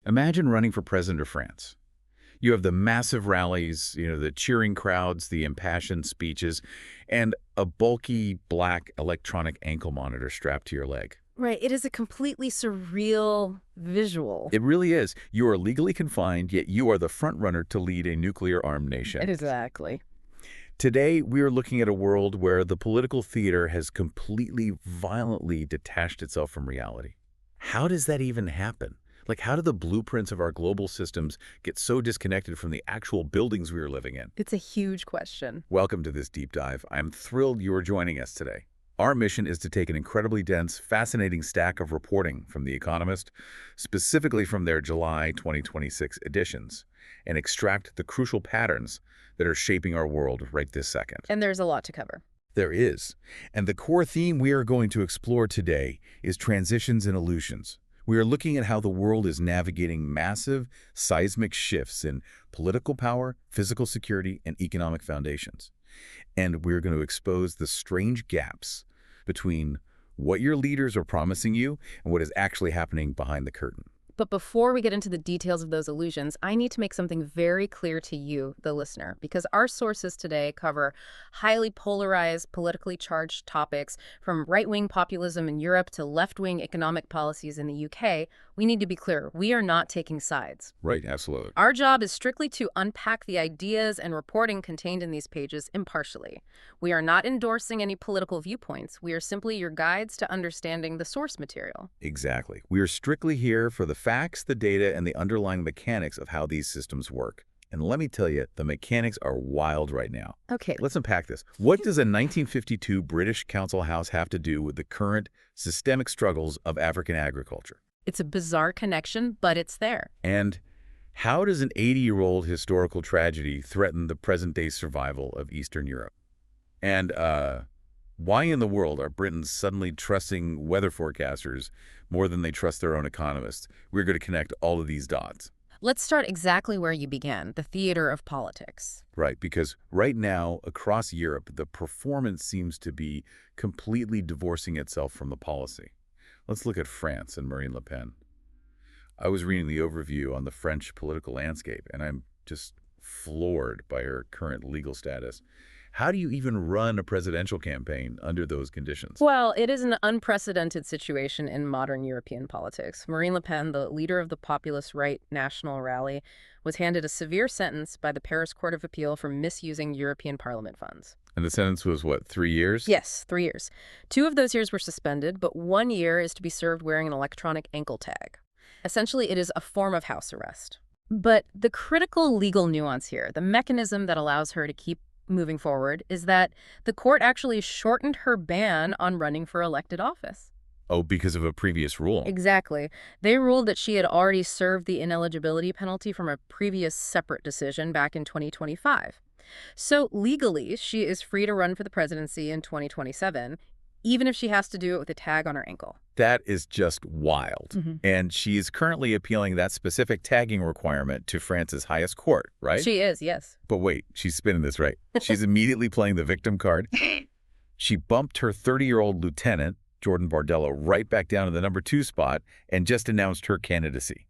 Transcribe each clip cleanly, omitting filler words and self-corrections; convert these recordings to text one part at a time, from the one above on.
Imagine running for president of France. You have the massive rallies, the cheering crowds, the impassioned speeches, and a bulky black electronic ankle monitor strapped to your leg. Right. It is a completely surreal visual. It really is. You are legally confined, yet you are the front runner to lead a nuclear-armed nation. Exactly. Today, we are looking at a world where the political theater has completely, violently detached itself from reality. How does that even happen? Like, how do the blueprints of our global systems get so disconnected from the actual buildings we are living in? It's a huge question. Welcome to this deep dive. I'm thrilled you are joining us today. Our mission is to take an incredibly dense, fascinating stack of reporting from The Economist, specifically from their July 2026 editions, and extract the crucial patterns that are shaping our world right this second. And there's a lot to cover. There is. And the core theme we are going to explore today is transitions and illusions. We are looking at how the world is navigating massive, seismic shifts in political power, physical security, and economic foundations. And we're going to expose the strange gaps between what your leaders are promising you and what is actually happening behind the curtain. But before we get into the details of those illusions, I need to make something very clear to you, the listener, because our sources today cover highly polarized, politically charged topics, from right-wing populism in Europe to left-wing economic policies in the UK. We need to be clear, we are not taking sides. Right, absolutely. Our job is strictly to unpack the ideas and reporting contained in these pages impartially. We are not endorsing any political viewpoints. We are simply your guides to understanding the source material. Exactly. We are strictly here for the facts, the data, and the underlying mechanics of how these systems work. And let me tell you, the mechanics are wild right now. Okay. Let's unpack this. What does a 1952 British Council House have to do with the current systemic struggles of African agriculture? It's a bizarre connection, but it's there. And how does an 80-year-old historical tragedy threaten the present-day survival of Eastern Europe? And why in the world are Britons suddenly trusting weather forecasters more than they trust their own economists? We're going to connect all of these dots. Let's start exactly where you began, the theater of politics. Right, because right now, across Europe, the performance seems to be completely divorcing itself from the policy. Let's look at France and Marine Le Pen. I was reading the overview on the French political landscape, and I'm just floored by her current legal status. How do you even run a presidential campaign under those conditions? Well, it is an unprecedented situation in modern European politics. Marine Le Pen, the leader of the populist right National Rally, was handed a severe sentence by the Paris Court of Appeal for misusing European Parliament funds. And the sentence was, what, 3 years? Yes, 3 years. 2 of those years were suspended, but 1 year is to be served wearing an electronic ankle tag. Essentially, it is a form of house arrest. But the critical legal nuance here, the mechanism that allows her to keep moving forward, is that the court actually shortened her ban on running for elected office. Oh, because of a previous rule. Exactly. They ruled that she had already served the ineligibility penalty from a previous separate decision back in 2025. So legally, she is free to run for the presidency in 2027, even if she has to do it with a tag on her ankle. That is just wild. And she is currently appealing that specific tagging requirement to France's highest court, right? She is, yes. But wait, she's spinning this right. She's immediately playing the victim card. She bumped her 30-year-old lieutenant, Jordan Bardella, right back down to the number 2 spot and just announced her candidacy.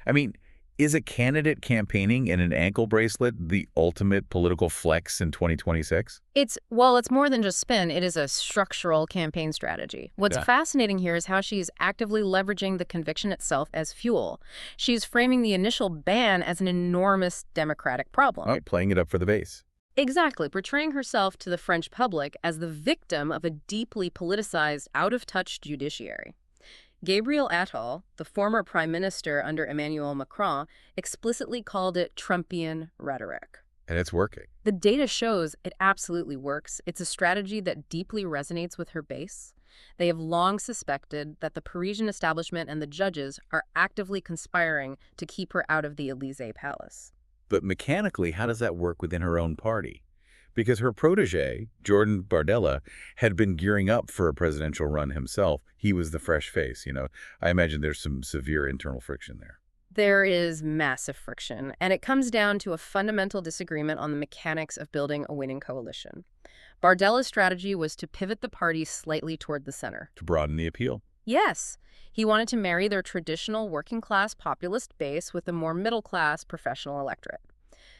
I mean, is a candidate campaigning in an ankle bracelet the ultimate political flex in 2026? It's more than just spin. It is a structural campaign strategy. What's fascinating here is how she's actively leveraging the conviction itself as fuel. She's framing the initial ban as an enormous democratic problem. Oh, playing it up for the base. Exactly, portraying herself to the French public as the victim of a deeply politicized, out-of-touch judiciary. Gabriel Attal, the former prime minister under Emmanuel Macron, explicitly called it Trumpian rhetoric. And it's working. The data shows it absolutely works. It's a strategy that deeply resonates with her base. They have long suspected that the Parisian establishment and the judges are actively conspiring to keep her out of the Élysée Palace. But mechanically, how does that work within her own party? Because her protege, Jordan Bardella, had been gearing up for a presidential run himself. He was the fresh face, I imagine there's some severe internal friction there. There is massive friction, and it comes down to a fundamental disagreement on the mechanics of building a winning coalition. Bardella's strategy was to pivot the party slightly toward the center. To broaden the appeal. Yes, he wanted to marry their traditional working-class populist base with a more middle-class professional electorate.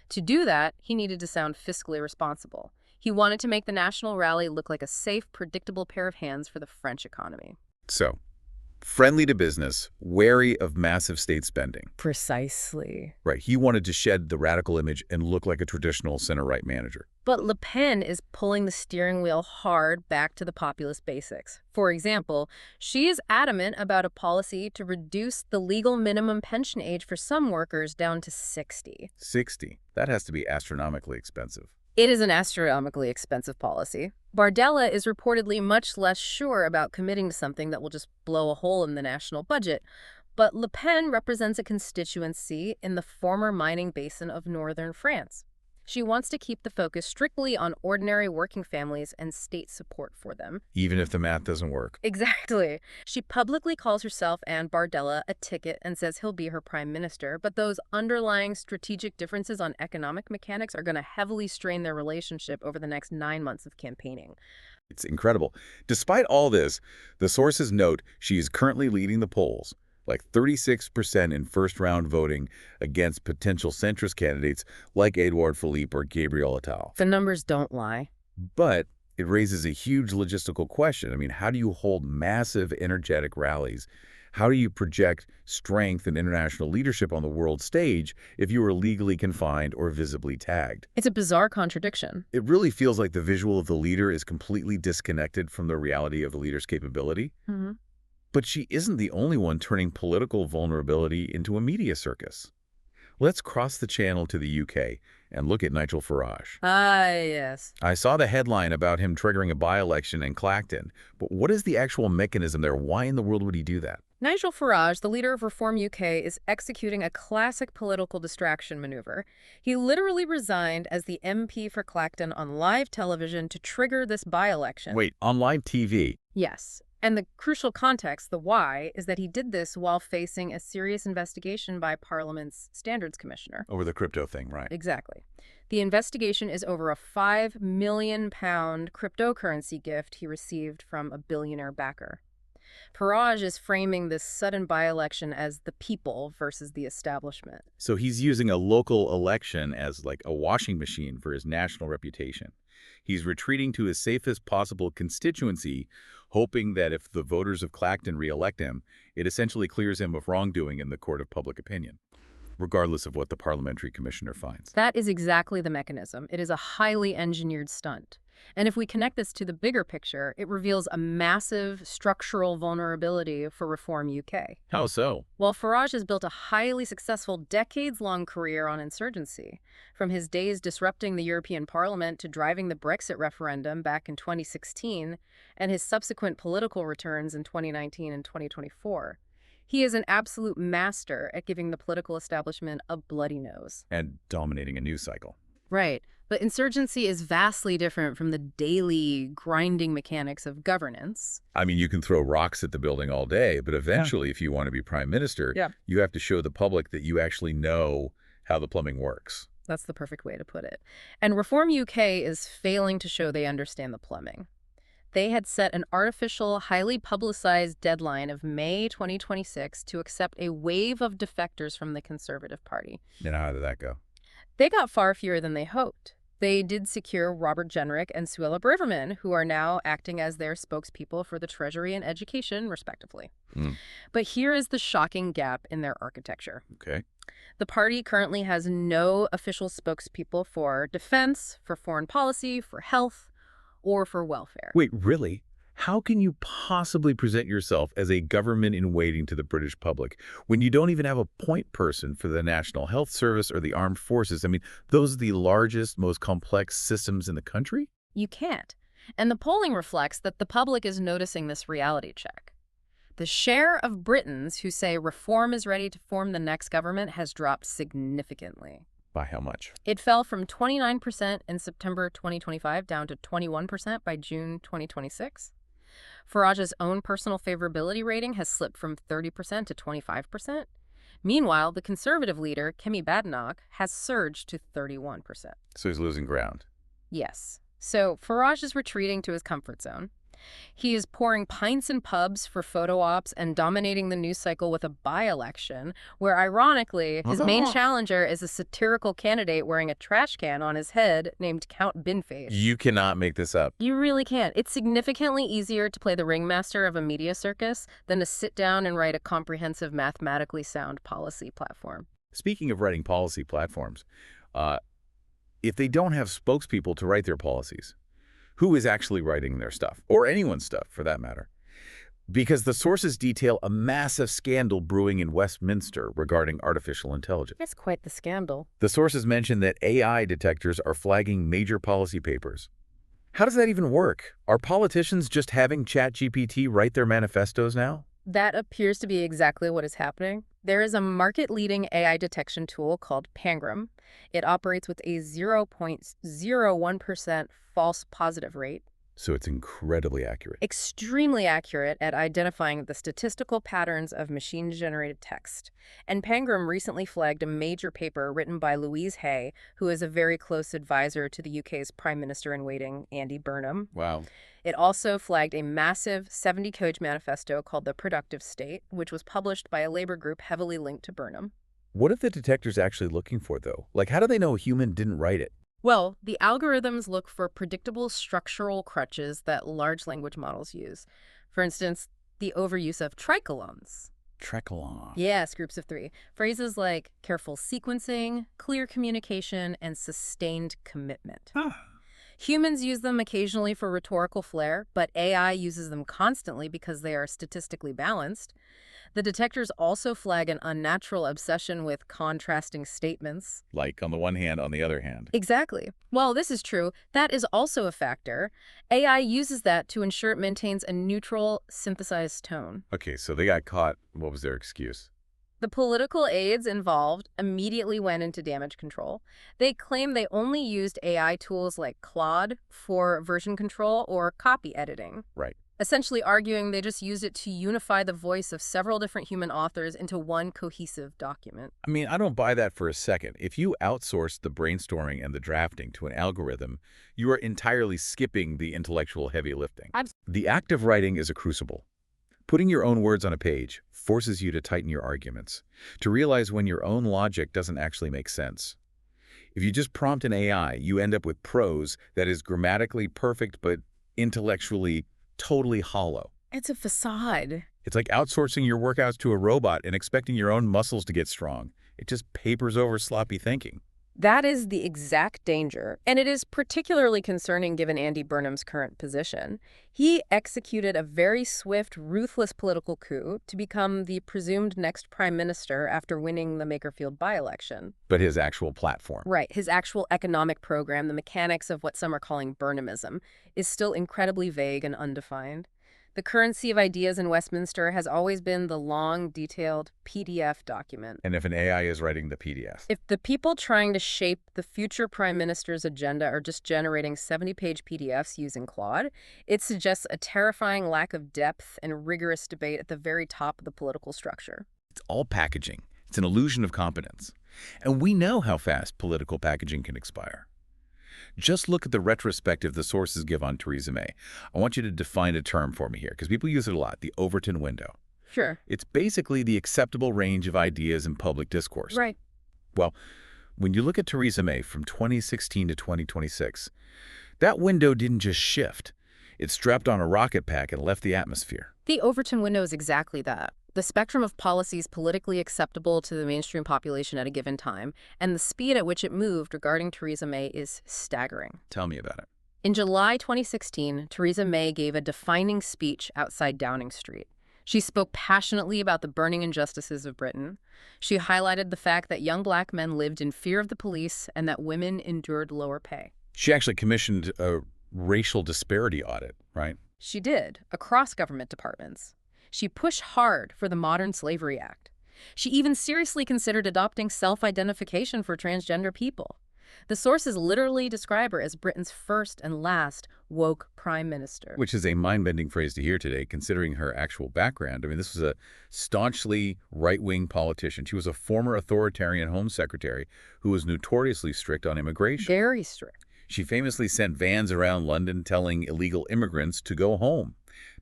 To do that, he needed to sound fiscally responsible. He wanted to make the National Rally look like a safe, predictable pair of hands for the French economy. So, friendly to business, wary of massive state spending. Precisely. Right, he wanted to shed the radical image and look like a traditional center-right manager. But Le Pen is pulling the steering wheel hard back to the populist basics. For example, she is adamant about a policy to reduce the legal minimum pension age for some workers down to 60. 60. That has to be astronomically expensive. It is an astronomically expensive policy. Bardella is reportedly much less sure about committing to something that will just blow a hole in the national budget. But Le Pen represents a constituency in the former mining basin of northern France. She wants to keep the focus strictly on ordinary working families and state support for them. Even if the math doesn't work. Exactly. She publicly calls herself and Bardella a ticket and says he'll be her prime minister, but those underlying strategic differences on economic mechanics are going to heavily strain their relationship over the next 9 months of campaigning. It's incredible. Despite all this, the sources note she is currently leading the polls, like 36% in first-round voting against potential centrist candidates like Edouard Philippe or Gabriel Attal. The numbers don't lie. But it raises a huge logistical question. I mean, how do you hold massive, energetic rallies? How do you project strength and international leadership on the world stage if you are legally confined or visibly tagged? It's a bizarre contradiction. It really feels like the visual of the leader is completely disconnected from the reality of the leader's capability. Mm-hmm. But she isn't the only one turning political vulnerability into a media circus. Let's cross the channel to the UK and look at Nigel Farage. Ah, yes. I saw the headline about him triggering a by-election in Clacton, but what is the actual mechanism there? Why in the world would he do that? Nigel Farage, the leader of Reform UK, is executing a classic political distraction maneuver. He literally resigned as the MP for Clacton on live television to trigger this by-election. Wait, on live TV? Yes. And the crucial context, the why, is that he did this while facing a serious investigation by Parliament's Standards Commissioner. Over the crypto thing, right? Exactly. The investigation is over a £5 million cryptocurrency gift he received from a billionaire backer. Farage is framing this sudden by-election as the people versus the establishment. So he's using a local election as like a washing machine for his national reputation. He's retreating to his safest possible constituency, hoping that if the voters of Clacton re-elect him, it essentially clears him of wrongdoing in the court of public opinion, regardless of what the parliamentary commissioner finds. That is exactly the mechanism. It is a highly engineered stunt. And if we connect this to the bigger picture, it reveals a massive structural vulnerability for Reform UK. How so? Well, Farage has built a highly successful decades-long career on insurgency. From his days disrupting the European Parliament to driving the Brexit referendum back in 2016, and his subsequent political returns in 2019 and 2024. He is an absolute master at giving the political establishment a bloody nose. And dominating a news cycle. Right. But insurgency is vastly different from the daily grinding mechanics of governance. I mean, you can throw rocks at the building all day, but eventually, if you want to be prime minister, you have to show the public that you actually know how the plumbing works. That's the perfect way to put it. And Reform UK is failing to show they understand the plumbing. They had set an artificial, highly publicized deadline of May 2026 to accept a wave of defectors from the Conservative Party. And how did that go? They got far fewer than they hoped. They did secure Robert Jenrick and Suella Braverman, who are now acting as their spokespeople for the Treasury and Education, respectively. But here is the shocking gap in their architecture. Okay. The party currently has no official spokespeople for defense, for foreign policy, for health, or for welfare. Wait, really? How can you possibly present yourself as a government in waiting to the British public when you don't even have a point person for the National Health Service or the Armed Forces? I mean, those are the largest, most complex systems in the country? You can't. And the polling reflects that the public is noticing this reality check. The share of Britons who say reform is ready to form the next government has dropped significantly. By how much? It fell from 29% in September 2025 down to 21% by June 2026. Farage's own personal favorability rating has slipped from 30% to 25%. Meanwhile, the Conservative leader, Kemi Badenoch, has surged to 31%. So he's losing ground. Yes. So Farage is retreating to his comfort zone. He is pouring pints in pubs for photo ops and dominating the news cycle with a by-election, where ironically, his main challenger is a satirical candidate wearing a trash can on his head named Count Binface. You cannot make this up. You really can't. It's significantly easier to play the ringmaster of a media circus than to sit down and write a comprehensive, mathematically sound policy platform. Speaking of writing policy platforms, if they don't have spokespeople to write their policies, who is actually writing their stuff? Or anyone's stuff, for that matter? Because the sources detail a massive scandal brewing in Westminster regarding artificial intelligence. That's quite the scandal. The sources mention that AI detectors are flagging major policy papers. How does that even work? Are politicians just having ChatGPT write their manifestos now? That appears to be exactly what is happening. There is a market-leading AI detection tool called Pangram. It operates with a 0.01% false positive rate. So it's incredibly accurate. Extremely accurate at identifying the statistical patterns of machine-generated text. And Pangram recently flagged a major paper written by Louise Hay, who is a very close advisor to the UK's Prime Minister-in-Waiting, Andy Burnham. Wow. It also flagged a massive 70-page manifesto called The Productive State, which was published by a labor group heavily linked to Burnham. What are the detectors actually looking for, though? Like, how do they know a human didn't write it? Well, the algorithms look for predictable structural crutches that large language models use. For instance, the overuse of tricolons. Tricolon. Yes, groups of three. Phrases like careful sequencing, clear communication, and sustained commitment. Humans use them occasionally for rhetorical flair, but AI uses them constantly because they are statistically balanced. The detectors also flag an unnatural obsession with contrasting statements. Like on the one hand, on the other hand. Exactly. While this is true, that is also a factor. AI uses that to ensure it maintains a neutral, synthesized tone. Okay, so they got caught. What was their excuse? The political aides involved immediately went into damage control. They claim they only used AI tools like Claude for version control or copy editing. Right. Essentially arguing they just used it to unify the voice of several different human authors into one cohesive document. I mean, I don't buy that for a second. If you outsource the brainstorming and the drafting to an algorithm, you are entirely skipping the intellectual heavy lifting. The act of writing is a crucible. Putting your own words on a page forces you to tighten your arguments, to realize when your own logic doesn't actually make sense. If you just prompt an AI, you end up with prose that is grammatically perfect but intellectually totally hollow. It's a facade. It's like outsourcing your workouts to a robot and expecting your own muscles to get strong. It just papers over sloppy thinking. That is the exact danger, and it is particularly concerning given Andy Burnham's current position. He executed a very swift, ruthless political coup to become the presumed next prime minister after winning the Makerfield by-election. But his actual platform. Right. His actual economic program, the mechanics of what some are calling Burnhamism, is still incredibly vague and undefined. The currency of ideas in Westminster has always been the long, detailed PDF document. And if an AI is writing the PDF? If the people trying to shape the future prime minister's agenda are just generating 70-page PDFs using Claude, it suggests a terrifying lack of depth and rigorous debate at the very top of the political structure. It's all packaging. It's an illusion of competence. And we know how fast political packaging can expire. Just look at the retrospective the sources give on Theresa May. I want you to define a term for me here, because people use it a lot, the Overton window. Sure. It's basically the acceptable range of ideas in public discourse. Right. Well, when you look at Theresa May from 2016 to 2026, that window didn't just shift. It strapped on a rocket pack and left the atmosphere. The Overton window is exactly that. The spectrum of policies politically acceptable to the mainstream population at a given time, and the speed at which it moved regarding Theresa May is staggering. Tell me about it. In July 2016, Theresa May gave a defining speech outside Downing Street. She spoke passionately about the burning injustices of Britain. She highlighted the fact that young black men lived in fear of the police and that women endured lower pay. She actually commissioned a racial disparity audit, right? She did, across government departments. She pushed hard for the Modern Slavery Act. She even seriously considered adopting self-identification for transgender people. The sources literally describe her as Britain's first and last woke prime minister. Which is a mind-bending phrase to hear today, considering her actual background. I mean, this was a staunchly right-wing politician. She was a former authoritarian Home Secretary who was notoriously strict on immigration. Very strict. She famously sent vans around London telling illegal immigrants to go home.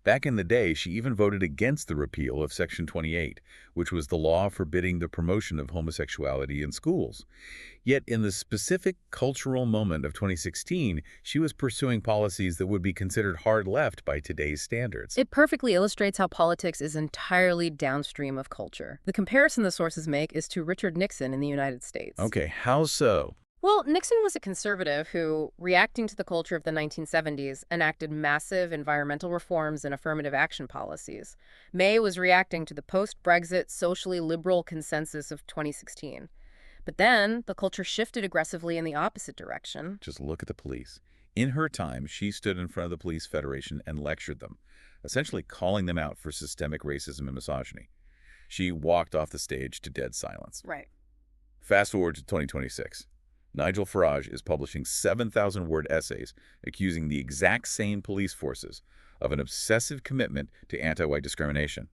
Back in the day, she even voted against the repeal of Section 28, which was the law forbidding the promotion of homosexuality in schools. Yet in the specific cultural moment of 2016, she was pursuing policies that would be considered hard left by today's standards. It perfectly illustrates how politics is entirely downstream of culture. The comparison the sources make is to Richard Nixon in the United States. Okay, how so? Well, Nixon was a conservative who, reacting to the culture of the 1970s, enacted massive environmental reforms and affirmative action policies. May was reacting to the post-Brexit socially liberal consensus of 2016. But then, the culture shifted aggressively in the opposite direction. Just look at the police. In her time, she stood in front of the Police Federation and lectured them, essentially calling them out for systemic racism and misogyny. She walked off the stage to dead silence. Right. Fast forward to 2026. Nigel Farage is publishing 7,000-word essays accusing the exact same police forces of an obsessive commitment to anti-white discrimination.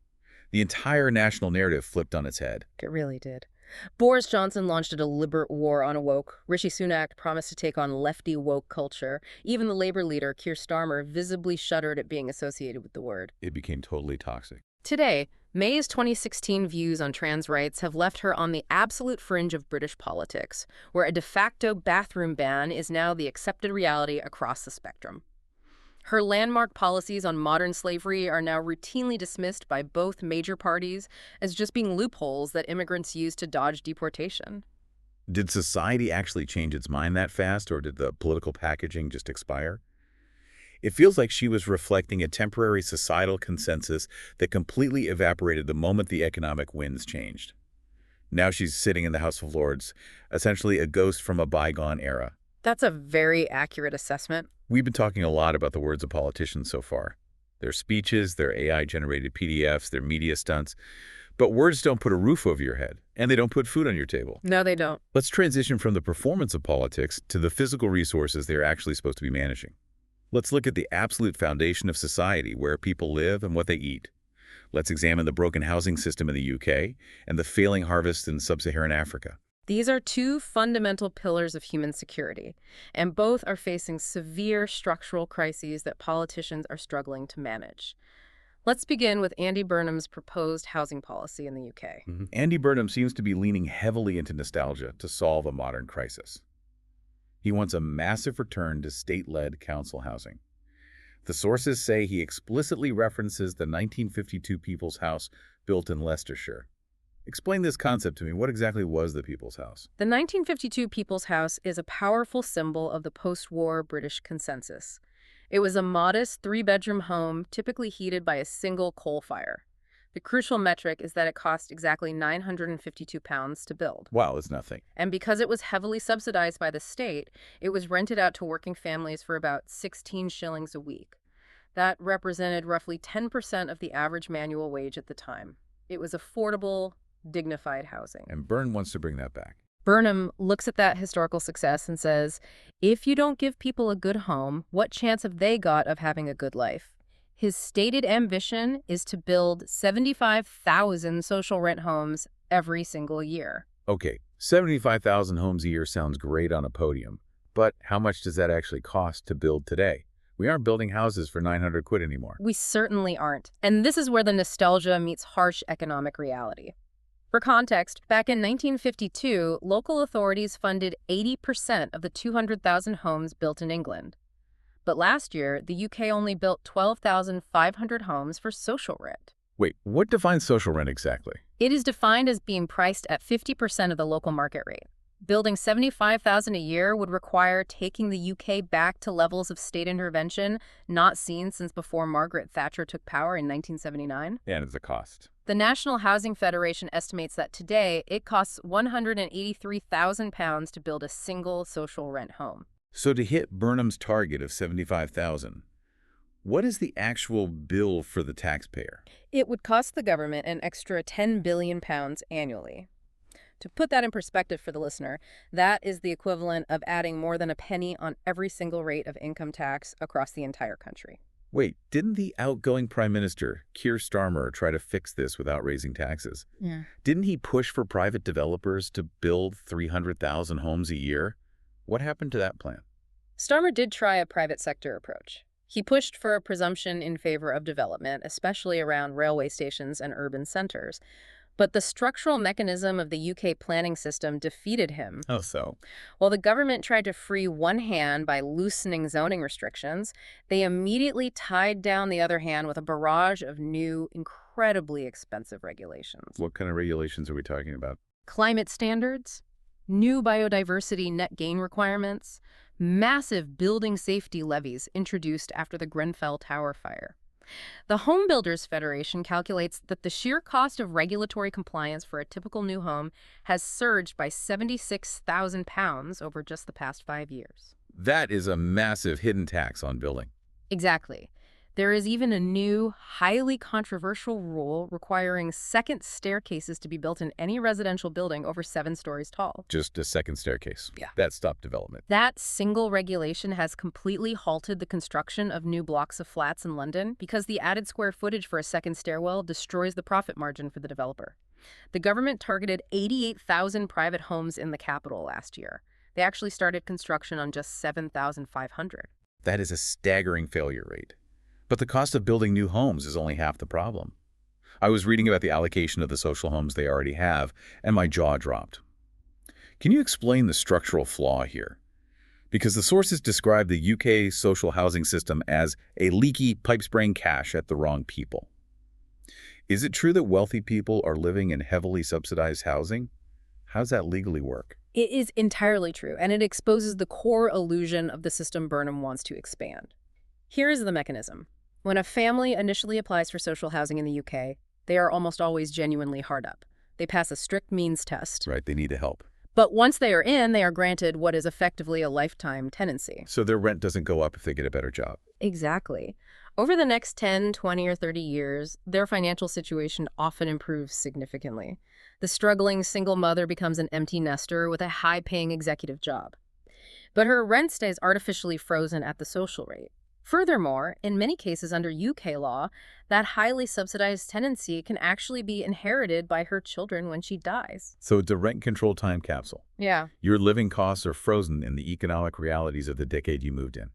The entire national narrative flipped on its head. It really did. Boris Johnson launched a deliberate war on woke. Rishi Sunak promised to take on lefty woke culture. Even the Labour leader, Keir Starmer, visibly shuddered at being associated with the word. It became totally toxic. Today, May's 2016 views on trans rights have left her on the absolute fringe of British politics, where a de facto bathroom ban is now the accepted reality across the spectrum. Her landmark policies on modern slavery are now routinely dismissed by both major parties as just being loopholes that immigrants use to dodge deportation. Did society actually change its mind that fast, or did the political packaging just expire? It feels like she was reflecting a temporary societal consensus that completely evaporated the moment the economic winds changed. Now she's sitting in the House of Lords, essentially a ghost from a bygone era. That's a very accurate assessment. We've been talking a lot about the words of politicians so far. Their speeches, their AI-generated PDFs, their media stunts. But words don't put a roof over your head, and they don't put food on your table. No, they don't. Let's transition from the performance of politics to the physical resources they're actually supposed to be managing. Let's look at the absolute foundation of society, where people live and what they eat. Let's examine the broken housing system in the UK and the failing harvest in sub-Saharan Africa. These are two fundamental pillars of human security, and both are facing severe structural crises that politicians are struggling to manage. Let's begin with Andy Burnham's proposed housing policy in the UK. Andy Burnham seems to be leaning heavily into nostalgia to solve a modern crisis. He wants a massive return to state-led council housing. The sources say he explicitly references the 1952 People's House built in Leicestershire. Explain this concept to me. What exactly was the People's House? The 1952 People's House is a powerful symbol of the post-war British consensus. It was a modest three-bedroom home, typically heated by a single coal fire. The crucial metric is that it cost exactly £952 to build. Wow, it's nothing. And because it was heavily subsidized by the state, it was rented out to working families for about 16 shillings a week. That represented roughly 10% of the average manual wage at the time. It was affordable, dignified housing. And Byrne wants to bring that back. Burnham looks at that historical success and says, if you don't give people a good home, what chance have they got of having a good life? His stated ambition is to build 75,000 social rent homes every single year. Okay, 75,000 homes a year sounds great on a podium, but how much does that actually cost to build today? We aren't building houses for 900 quid anymore. We certainly aren't. And this is where the nostalgia meets harsh economic reality. For context, back in 1952, local authorities funded 80% of the 200,000 homes built in England. But last year, the UK only built 12,500 homes for social rent. Wait, what defines social rent exactly? It is defined as being priced at 50% of the local market rate. Building 75,000 a year would require taking the UK back to levels of state intervention not seen since before Margaret Thatcher took power in 1979. And it's a cost. The National Housing Federation estimates that today it costs £183,000 to build a single social rent home. So to hit Burnham's target of 75,000, what is the actual bill for the taxpayer? It would cost the government an extra £10 billion annually. To put that in perspective for the listener, that is the equivalent of adding more than a penny on every single rate of income tax across the entire country. Wait, didn't the outgoing Prime Minister, Keir Starmer, try to fix this without raising taxes? Yeah. Didn't he push for private developers to build 300,000 homes a year? What happened to that plan? Starmer did try a private sector approach. He pushed for a presumption in favor of development, especially around railway stations and urban centers. But the structural mechanism of the UK planning system defeated him. Oh, so? While the government tried to free one hand by loosening zoning restrictions, they immediately tied down the other hand with a barrage of new, incredibly expensive regulations. What kind of regulations are we talking about? Climate standards, new biodiversity net gain requirements, massive building safety levies introduced after the Grenfell Tower fire. The Home Builders Federation calculates that the sheer cost of regulatory compliance for a typical new home has surged by £76,000 over just the past 5 years. That is a massive hidden tax on building. Exactly. There is even a new, highly controversial rule requiring second staircases to be built in any residential building over 7 stories tall. Just a second staircase. Yeah. That stopped development. That single regulation has completely halted the construction of new blocks of flats in London because the added square footage for a second stairwell destroys the profit margin for the developer. The government targeted 88,000 private homes in the capital last year. They actually started construction on just 7,500. That is a staggering failure rate. But the cost of building new homes is only half the problem. I was reading about the allocation of the social homes they already have, and my jaw dropped. Can you explain the structural flaw here? Because the sources describe the UK social housing system as a leaky pipe spraying cash at the wrong people. Is it true that wealthy people are living in heavily subsidized housing? How does that legally work? It is entirely true, and it exposes the core illusion of the system Burnham wants to expand. Here is the mechanism. When a family initially applies for social housing in the UK, they are almost always genuinely hard up. They pass a strict means test. Right, they need help. But once they are in, they are granted what is effectively a lifetime tenancy. So their rent doesn't go up if they get a better job. Exactly. Over the next 10, 20, or 30 years, their financial situation often improves significantly. The struggling single mother becomes an empty nester with a high-paying executive job. But her rent stays artificially frozen at the social rate. Furthermore, in many cases under UK law, that highly subsidized tenancy can actually be inherited by her children when she dies. So it's a rent-controlled time capsule. Yeah, Your living costs are frozen in the economic realities of the decade you moved in.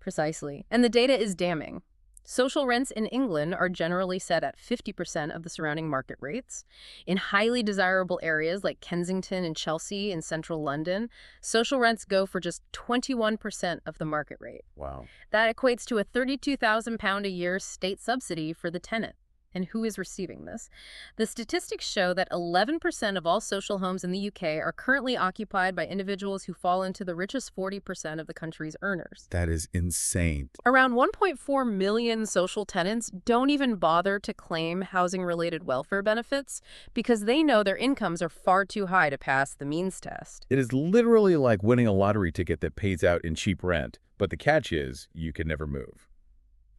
precisely. And the data is damning. Social rents in England are generally set at 50% of the surrounding market rates. In highly desirable areas like Kensington and Chelsea in central London, social rents go for just 21% of the market rate. Wow. That equates to a £32,000 a year state subsidy for the tenant. And who is receiving this? The statistics show that 11% of all social homes in the UK are currently occupied by individuals who fall into the richest 40% of the country's earners. That is insane. Around 1.4 million social tenants don't even bother to claim housing-related welfare benefits because they know their incomes are far too high to pass the means test. It is literally like winning a lottery ticket that pays out in cheap rent, but the catch is you can never move.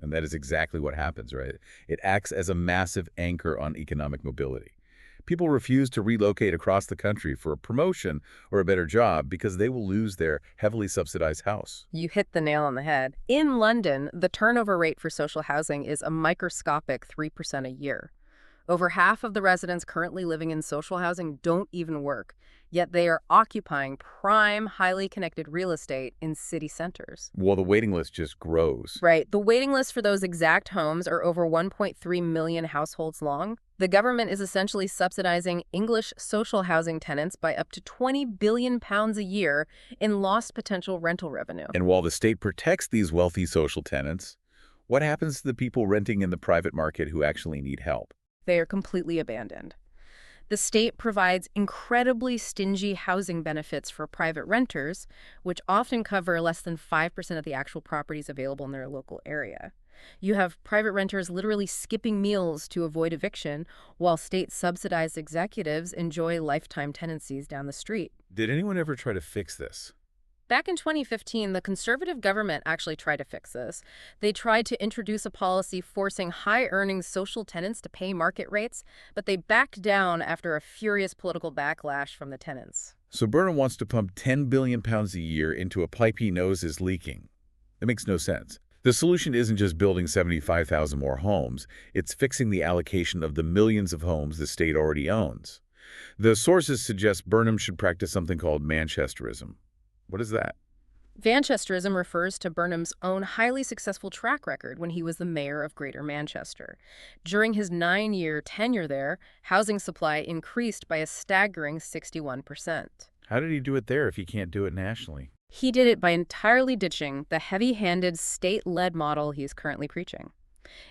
And that is exactly what happens, right? It acts as a massive anchor on economic mobility. People refuse to relocate across the country for a promotion or a better job because they will lose their heavily subsidized house. You hit the nail on the head. In London, the turnover rate for social housing is a microscopic 3% a year. Over half of the residents currently living in social housing don't even work, yet they are occupying prime, highly connected real estate in city centers. Well, the waiting list just grows. Right. The waiting list for those exact homes are over 1.3 million households long. The government is essentially subsidizing English social housing tenants by up to £20 billion a year in lost potential rental revenue. And while the state protects these wealthy social tenants, what happens to the people renting in the private market who actually need help? They are completely abandoned. The state provides incredibly stingy housing benefits for private renters, which often cover less than 5% of the actual properties available in their local area. You have private renters literally skipping meals to avoid eviction, while state-subsidized executives enjoy lifetime tenancies down the street. Did anyone ever try to fix this? Back in 2015, the conservative government actually tried to fix this. They tried to introduce a policy forcing high-earning social tenants to pay market rates, but they backed down after a furious political backlash from the tenants. So Burnham wants to pump £10 billion a year into a pipe he knows is leaking. It makes no sense. The solution isn't just building 75,000 more homes, it's fixing the allocation of the millions of homes the state already owns. The sources suggest Burnham should practice something called Manchesterism. What is that? Manchesterism refers to Burnham's own highly successful track record when he was the mayor of Greater Manchester. During his 9-year tenure there, housing supply increased by a staggering 61%. How did he do it there if he can't do it nationally? He did it by entirely ditching the heavy-handed, state-led model he is currently preaching.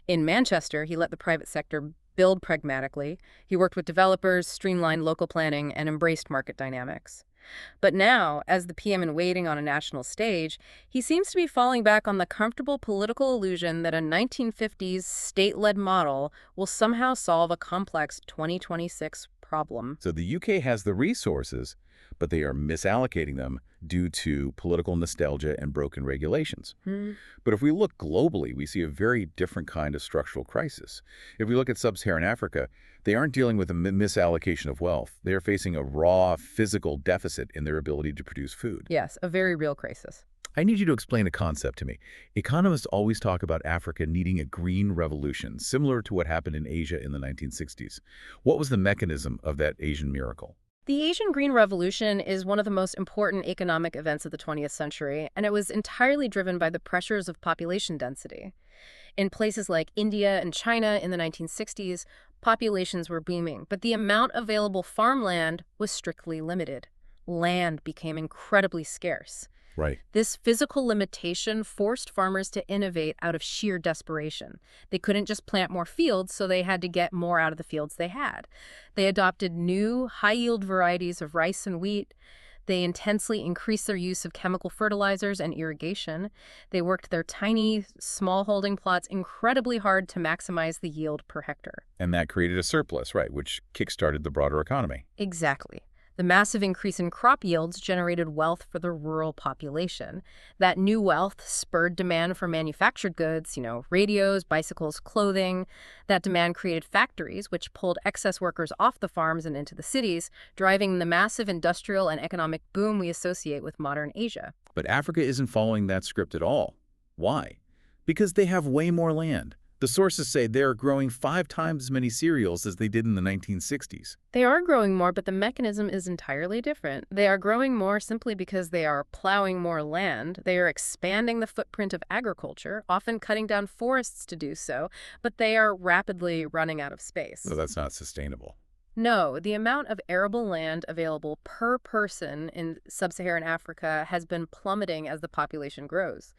In Manchester, he let the private sector build pragmatically. He worked with developers, streamlined local planning, and embraced market dynamics. But now, as the PM-in-waiting on a national stage, he seems to be falling back on the comfortable political illusion that a 1950s state-led model will somehow solve a complex 2026 problem. So the UK has the resources, but they are misallocating them due to political nostalgia and broken regulations. But if we look globally, we see a very different kind of structural crisis. If we look at sub-Saharan Africa, they aren't dealing with a misallocation of wealth. They are facing a raw physical deficit in their ability to produce food. Yes, a very real crisis. I need you to explain a concept to me. Economists always talk about Africa needing a green revolution, similar to what happened in Asia in the 1960s. What was the mechanism of that Asian miracle? The Asian Green Revolution is one of the most important economic events of the 20th century, and it was entirely driven by the pressures of population density. In places like India and China in the 1960s, populations were booming, but the amount of available farmland was strictly limited. Land became incredibly scarce. Right. This physical limitation forced farmers to innovate out of sheer desperation. They couldn't just plant more fields, so they had to get more out of the fields they had. They adopted new, high-yield varieties of rice and wheat. They intensely increased their use of chemical fertilizers and irrigation. They worked their tiny, small-holding plots incredibly hard to maximize the yield per hectare. And that created a surplus, right, which kick-started the broader economy. Exactly. The massive increase in crop yields generated wealth for the rural population. That new wealth spurred demand for manufactured goods, radios, bicycles, clothing. That demand created factories, which pulled excess workers off the farms and into the cities, driving the massive industrial and economic boom we associate with modern Asia. But Africa isn't following that script at all. Why? Because they have way more land. The sources say they're growing 5 times as many cereals as they did in the 1960s. They are growing more, but the mechanism is entirely different. They are growing more simply because they are plowing more land. They are expanding the footprint of agriculture, often cutting down forests to do so, but they are rapidly running out of space. So that's not sustainable. No, the amount of arable land available per person in sub-Saharan Africa has been plummeting as the population grows.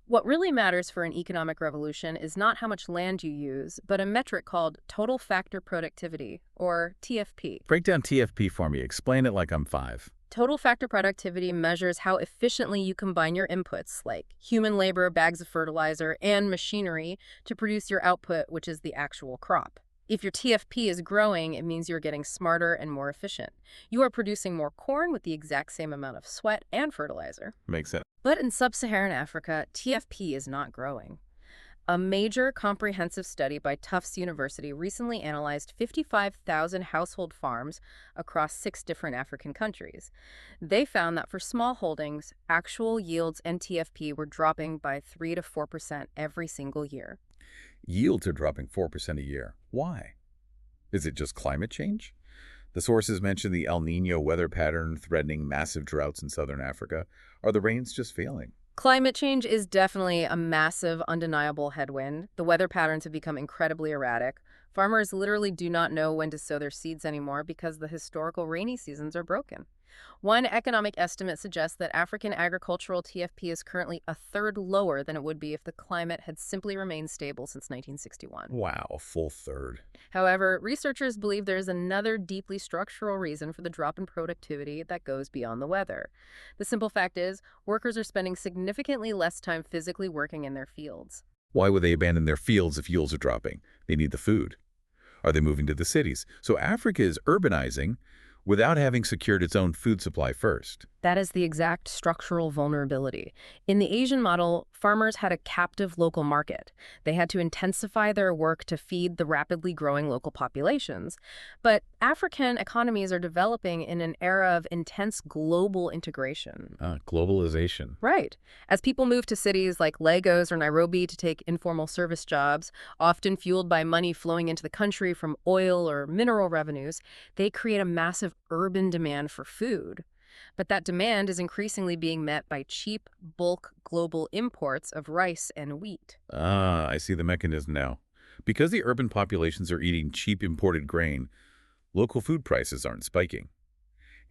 What really matters for an economic revolution is not how much land you use, but a metric called total factor productivity, or TFP. Break down TFP for me. Explain it like I'm 5. Total factor productivity measures how efficiently you combine your inputs, like human labor, bags of fertilizer, and machinery, to produce your output, which is the actual crop. If your TFP is growing, it means you're getting smarter and more efficient. You are producing more corn with the exact same amount of sweat and fertilizer. Makes sense. But in sub-Saharan Africa, TFP is not growing. A major comprehensive study by Tufts University recently analyzed 55,000 household farms across 6 different African countries. They found that for small holdings, actual yields and TFP were dropping by 3 to 4% every single year. Yields are dropping 4% a year. Why? Is it just climate change? The sources mention the El Niño weather pattern threatening massive droughts in southern Africa. Are the rains just failing? Climate change is definitely a massive, undeniable headwind. The weather patterns have become incredibly erratic. Farmers literally do not know when to sow their seeds anymore because the historical rainy seasons are broken. One economic estimate suggests that African agricultural TFP is currently a third lower than it would be if the climate had simply remained stable since 1961. Wow, a full third. However, researchers believe there is another deeply structural reason for the drop in productivity that goes beyond the weather. The simple fact is, workers are spending significantly less time physically working in their fields. Why would they abandon their fields if yields are dropping? They need the food. Are they moving to the cities? So Africa is urbanizing without having secured its own food supply first. That is the exact structural vulnerability. In the Asian model, farmers had a captive local market. They had to intensify their work to feed the rapidly growing local populations. But African economies are developing in an era of intense global integration. Globalization. Right. As people move to cities like Lagos or Nairobi to take informal service jobs, often fueled by money flowing into the country from oil or mineral revenues, they create a massive urban demand for food. But that demand is increasingly being met by cheap, bulk global imports of rice and wheat. Ah, I see the mechanism now. Because the urban populations are eating cheap imported grain, local food prices aren't spiking.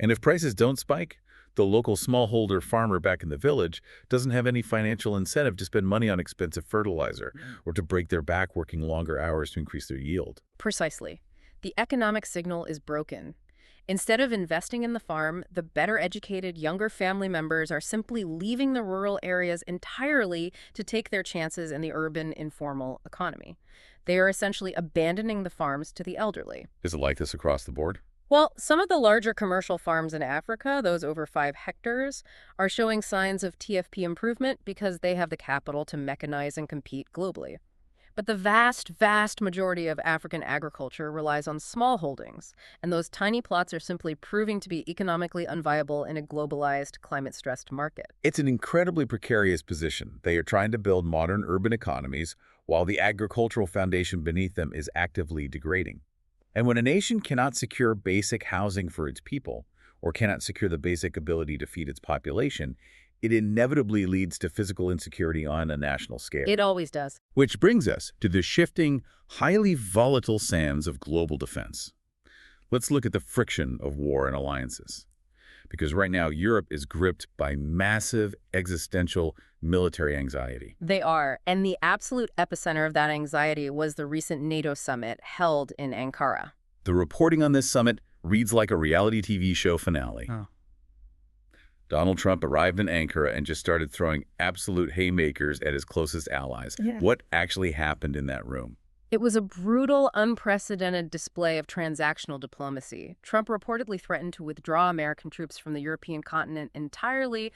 And if prices don't spike, the local smallholder farmer back in the village doesn't have any financial incentive to spend money on expensive fertilizer or to break their back working longer hours to increase their yield. Precisely. The economic signal is broken. Instead of investing in the farm, the better educated younger family members are simply leaving the rural areas entirely to take their chances in the urban informal economy. They are essentially abandoning the farms to the elderly. Is it like this across the board? Well, some of the larger commercial farms in Africa, those over 5 hectares, are showing signs of TFP improvement because they have the capital to mechanize and compete globally. But the vast, vast majority of African agriculture relies on small holdings, and those tiny plots are simply proving to be economically unviable in a globalized, climate-stressed market. It's an incredibly precarious position. They are trying to build modern urban economies while the agricultural foundation beneath them is actively degrading. And when a nation cannot secure basic housing for its people, or cannot secure the basic ability to feed its population, it inevitably leads to physical insecurity on a national scale. It always does. Which brings us to the shifting, highly volatile sands of global defense. Let's look at the friction of war and alliances. Because right now, Europe is gripped by massive existential military anxiety. They are, and the absolute epicenter of that anxiety was the recent NATO summit held in Ankara. The reporting on this summit reads like a reality TV show finale. Oh. Donald Trump arrived in Ankara and just started throwing absolute haymakers at his closest allies. Yeah. What actually happened in that room? It was a brutal, unprecedented display of transactional diplomacy. Trump reportedly threatened to withdraw American troops from the European continent entirely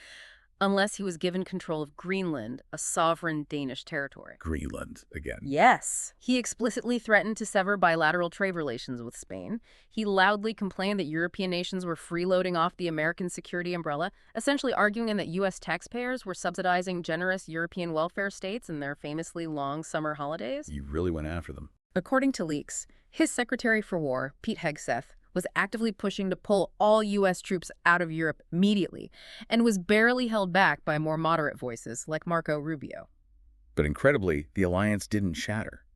unless he was given control of Greenland, a sovereign Danish territory. Greenland again. Yes. He explicitly threatened to sever bilateral trade relations with Spain. He loudly complained that European nations were freeloading off the American security umbrella, essentially arguing that U.S. taxpayers were subsidizing generous European welfare states in their famously long summer holidays. You really went after them. According to leaks, his Secretary for War, Pete Hegseth, was actively pushing to pull all U.S. troops out of Europe immediately and was barely held back by more moderate voices like Marco Rubio. But incredibly, the alliance didn't shatter.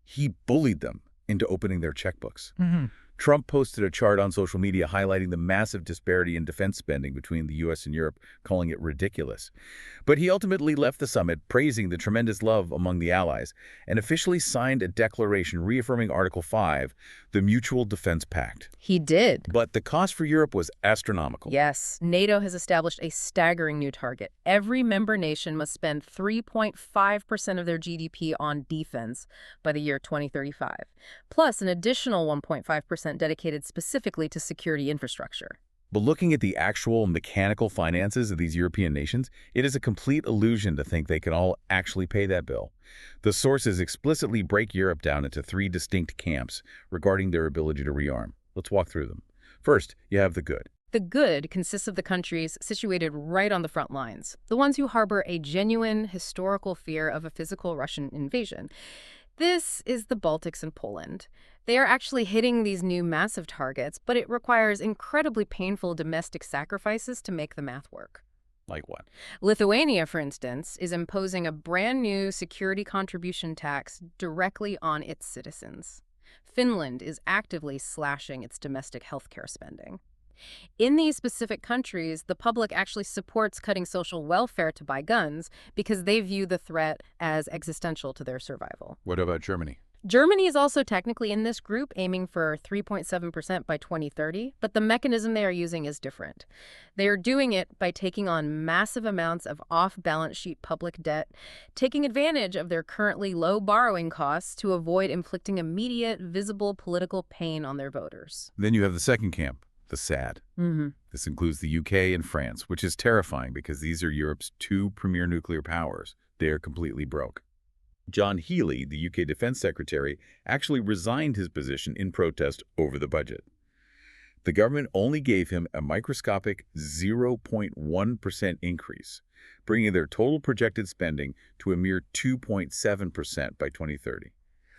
He bullied them into opening their checkbooks. Mm-hmm. Trump posted a chart on social media highlighting the massive disparity in defense spending between the U.S. and Europe, calling it ridiculous. But he ultimately left the summit praising the tremendous love among the allies and officially signed a declaration reaffirming Article 5, the Mutual Defense Pact. He did. But the cost for Europe was astronomical. Yes, NATO has established a staggering new target. Every member nation must spend 3.5% of their GDP on defense by the year 2035, plus an additional 1.5% dedicated specifically to security infrastructure. But looking at the actual mechanical finances of these European nations, it is a complete illusion to think they can all actually pay that bill. The sources explicitly break Europe down into 3 distinct camps regarding their ability to rearm. Let's walk through them. First, you have the good. The good consists of the countries situated right on the front lines, the ones who harbor a genuine historical fear of a physical Russian invasion. This is the Baltics and Poland. They are actually hitting these new massive targets, but it requires incredibly painful domestic sacrifices to make the math work. Like what? Lithuania, for instance, is imposing a brand new security contribution tax directly on its citizens. Finland is actively slashing its domestic healthcare spending. In these specific countries, the public actually supports cutting social welfare to buy guns because they view the threat as existential to their survival. What about Germany? Germany is also technically in this group, aiming for 3.7% by 2030, but the mechanism they are using is different. They are doing it by taking on massive amounts of off-balance sheet public debt, taking advantage of their currently low borrowing costs to avoid inflicting immediate, visible political pain on their voters. Then you have the second camp, the sad. Mm-hmm. This includes the UK and France, which is terrifying because these are Europe's 2 premier nuclear powers. They are completely broke. John Healey, the UK Defense Secretary, actually resigned his position in protest over the budget. The government only gave him a microscopic 0.1% increase, bringing their total projected spending to a mere 2.7% by 2030.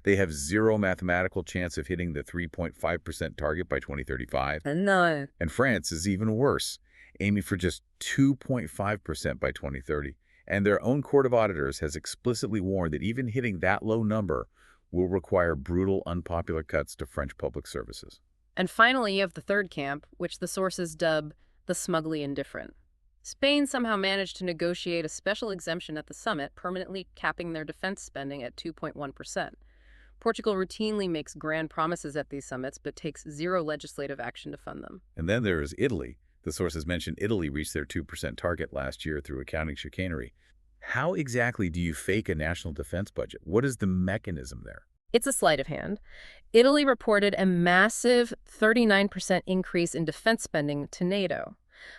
They have zero mathematical chance of hitting the 3.5% target by 2035. No. And France is even worse. aiming for just 2.5% by 2030. And their own Court of Auditors has explicitly warned that even hitting that low number will require brutal, unpopular cuts to French public services. And finally, you have the third camp, which the sources dub the smugly indifferent. Spain somehow managed to negotiate a special exemption at the summit, permanently capping their defense spending at 2.1%. Portugal routinely makes grand promises at these summits, but takes zero legislative action to fund them. And then there is Italy. The sources mentioned Italy reached their 2% target last year through accounting chicanery. How exactly do you fake a national defense budget? What is the mechanism there? It's a sleight of hand. Italy reported a massive 39% increase in defense spending to NATO.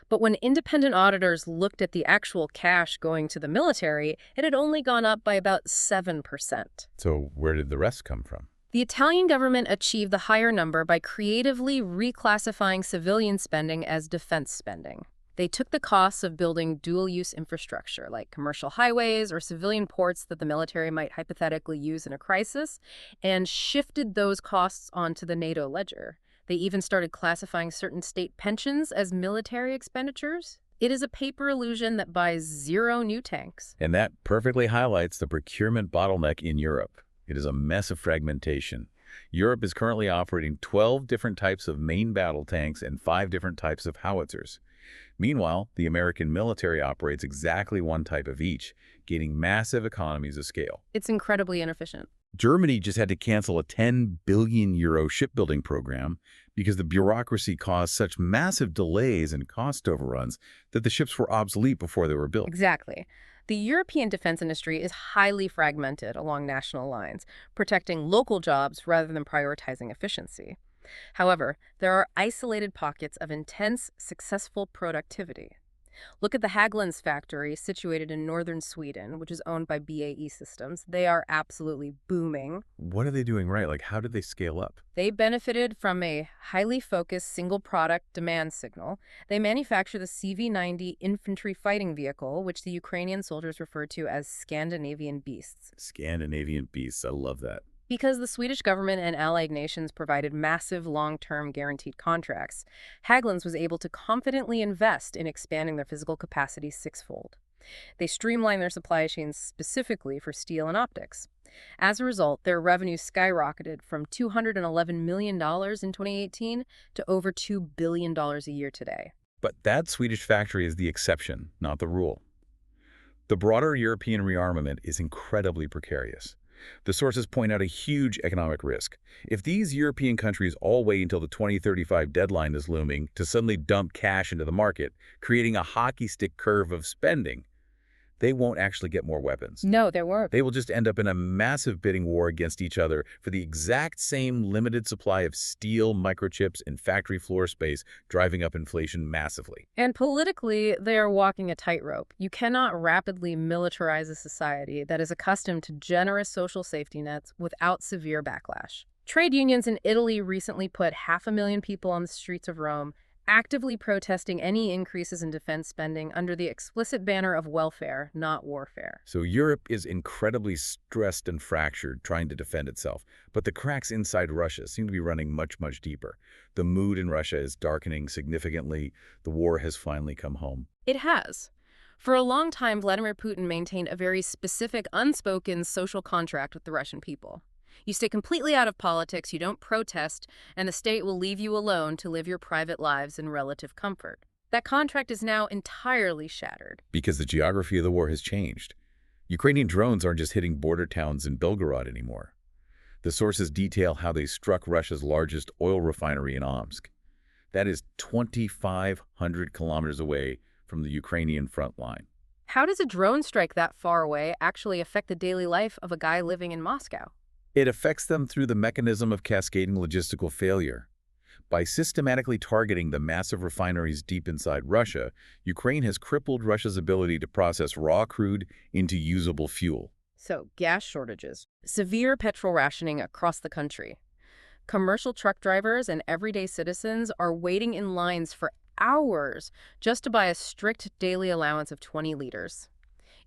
But when independent auditors looked at the actual cash going to the military, it had only gone up by about 7%. So where did the rest come from? The Italian government achieved the higher number by creatively reclassifying civilian spending as defense spending. They took the costs of building dual-use infrastructure, like commercial highways or civilian ports that the military might hypothetically use in a crisis, and shifted those costs onto the NATO ledger. They even started classifying certain state pensions as military expenditures. It is a paper illusion that buys zero new tanks. And that perfectly highlights the procurement bottleneck in Europe. It is a mess of fragmentation. Europe is currently operating 12 different types of main battle tanks and 5 different types of howitzers. Meanwhile, the American military operates exactly one type of each, gaining massive economies of scale. It's incredibly inefficient. Germany just had to cancel a 10 billion euro shipbuilding program because the bureaucracy caused such massive delays and cost overruns that the ships were obsolete before they were built. Exactly. The European defense industry is highly fragmented along national lines, protecting local jobs rather than prioritizing efficiency. However, there are isolated pockets of intense, successful productivity. Look at the Hägglunds factory situated in northern Sweden, which is owned by BAE Systems. They are absolutely booming. What are they doing right? Like, how did they scale up? They benefited from a highly focused single-product demand signal. They manufacture the CV-90 infantry fighting vehicle, which the Ukrainian soldiers refer to as Scandinavian beasts. Scandinavian beasts. I love that. Because the Swedish government and allied nations provided massive long-term guaranteed contracts, Hägglunds was able to confidently invest in expanding their physical capacity sixfold. They streamlined their supply chains specifically for steel and optics. As a result, their revenue skyrocketed from $211 million in 2018 to over $2 billion a year today. But that Swedish factory is the exception, not the rule. The broader European rearmament is incredibly precarious. The sources point out a huge economic risk. If these European countries all wait until the 2035 deadline is looming to suddenly dump cash into the market, creating a hockey stick curve of spending, they won't actually get more weapons. No, there were. They will just end up in a massive bidding war against each other for the exact same limited supply of steel, microchips, and factory floor space, driving up inflation massively. And politically, they are walking a tightrope. You cannot rapidly militarize a society that is accustomed to generous social safety nets without severe backlash. Trade unions in Italy recently put 500,000 people on the streets of Rome, actively protesting any increases in defense spending under the explicit banner of welfare, not warfare. So Europe is incredibly stressed and fractured, trying to defend itself. But the cracks inside Russia seem to be running much, much deeper. The mood in Russia is darkening significantly. The war has finally come home. It has. For a long time, Vladimir Putin maintained a very specific, unspoken social contract with the Russian people. You stay completely out of politics, you don't protest, and the state will leave you alone to live your private lives in relative comfort. That contract is now entirely shattered. Because the geography of the war has changed. Ukrainian drones aren't just hitting border towns in Belgorod anymore. The sources detail how they struck Russia's largest oil refinery in Omsk. That is 2,500 kilometers away from the Ukrainian front line. How does a drone strike that far away actually affect the daily life of a guy living in Moscow? It affects them through the mechanism of cascading logistical failure. By systematically targeting the massive refineries deep inside Russia, Ukraine has crippled Russia's ability to process raw crude into usable fuel. So, gas shortages, severe petrol rationing across the country. Commercial truck drivers and everyday citizens are waiting in lines for hours just to buy a strict daily allowance of 20 liters.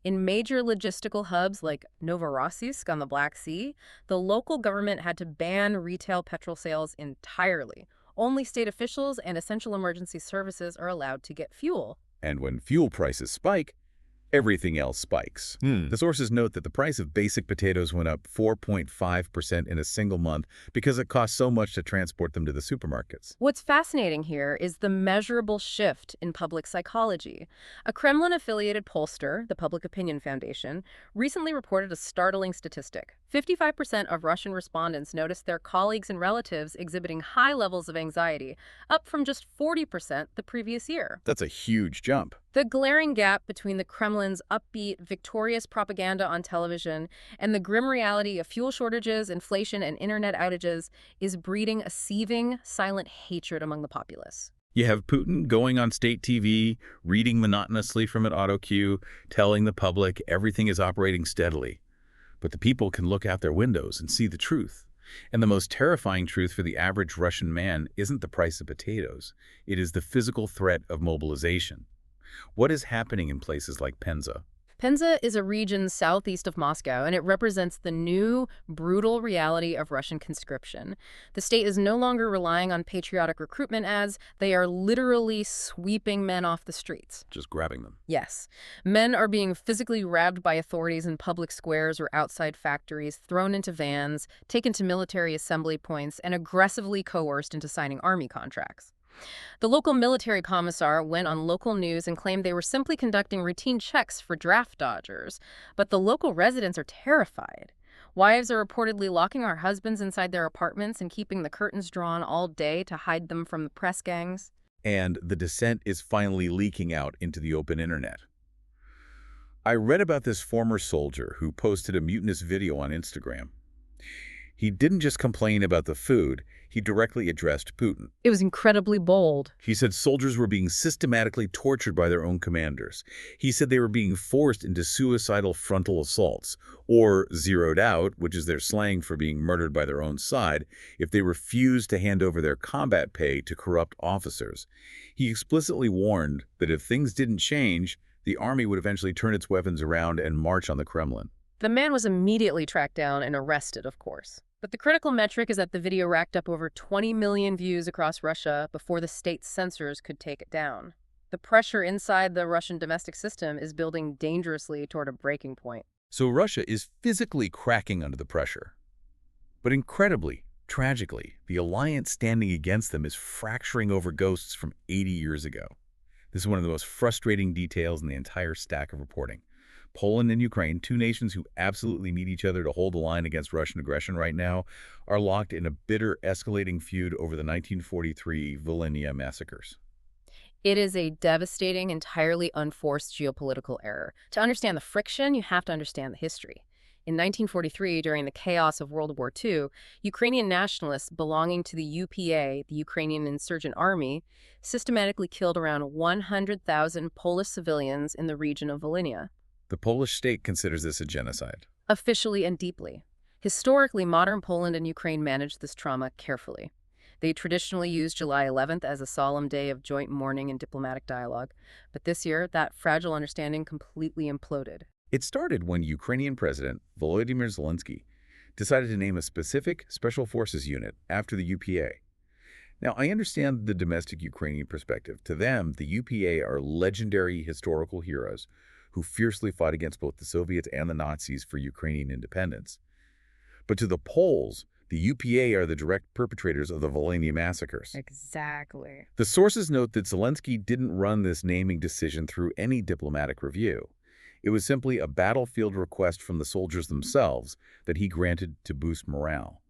In major logistical hubs like Novorossiysk on the Black Sea, the local government had to ban retail petrol sales entirely, Only state officials and essential emergency services are allowed to get fuel. And when fuel prices spike, everything else spikes. The sources note that the price of basic potatoes went up 4.5% in a single month because it cost so much to transport them to the supermarkets. What's fascinating here is the measurable shift in public psychology. A Kremlin-affiliated pollster, the Public Opinion Foundation, recently reported a startling statistic. 55% of Russian respondents noticed their colleagues and relatives exhibiting high levels of anxiety, up from just 40% the previous year. That's a huge jump. The glaring gap between the Kremlin's upbeat, victorious propaganda on television and the grim reality of fuel shortages, inflation, and internet outages is breeding a seething, silent hatred among the populace. You have Putin going on state TV, reading monotonously from an auto cue, telling the public everything is operating steadily. But the people can look out their windows and see the truth. And the most terrifying truth for the average Russian man isn't the price of potatoes. It is the physical threat of mobilization. What is happening in places like Penza? Penza is a region southeast of Moscow, and it represents the new, brutal reality of Russian conscription. The state is no longer relying on patriotic recruitment ads. They are literally sweeping men off the streets. Just grabbing them. Yes. Men are being physically grabbed by authorities in public squares or outside factories, thrown into vans, taken to military assembly points, and aggressively coerced into signing army contracts. The local military commissar went on local news and claimed they were simply conducting routine checks for draft dodgers. But the local residents are terrified. Wives are reportedly locking our husbands inside their apartments and keeping the curtains drawn all day to hide them from the press gangs. And the dissent is finally leaking out into the open internet. I read about this former soldier who posted a mutinous video on Instagram. He didn't just complain about the food, he directly addressed Putin. It was incredibly bold. He said soldiers were being systematically tortured by their own commanders. He said they were being forced into suicidal frontal assaults, or zeroed out, which is their slang for being murdered by their own side, if they refused to hand over their combat pay to corrupt officers. He explicitly warned that if things didn't change, the army would eventually turn its weapons around and march on the Kremlin. The man was immediately tracked down and arrested, of course. But the critical metric is that the video racked up over 20 million views across Russia before the state's censors could take it down. The pressure inside the Russian domestic system is building dangerously toward a breaking point. So Russia is physically cracking under the pressure. But incredibly, tragically, the alliance standing against them is fracturing over ghosts from 80 years ago. This is one of the most frustrating details in the entire stack of reporting. Poland and Ukraine, two nations who absolutely need each other to hold the line against Russian aggression right now, are locked in a bitter, escalating feud over the 1943 Volhynia massacres. It is a devastating, entirely unforced geopolitical error. To understand the friction, you have to understand the history. In 1943, during the chaos of World War II, Ukrainian nationalists belonging to the UPA, the Ukrainian Insurgent Army, systematically killed around 100,000 Polish civilians in the region of Volhynia. The Polish state considers this a genocide. Officially and deeply. Historically, modern Poland and Ukraine managed this trauma carefully. They traditionally used July 11th as a solemn day of joint mourning and diplomatic dialogue. But this year, that fragile understanding completely imploded. It started when Ukrainian President Volodymyr Zelensky decided to name a specific Special Forces unit after the UPA. Now, I understand the domestic Ukrainian perspective. To them, the UPA are legendary historical heroes who fiercely fought against both the Soviets and the Nazis for Ukrainian independence. But to the Poles, the UPA are the direct perpetrators of the Volhynia massacres. Exactly. The sources note that Zelensky didn't run this naming decision through any diplomatic review. It was simply a battlefield request from the soldiers themselves that he granted to boost morale.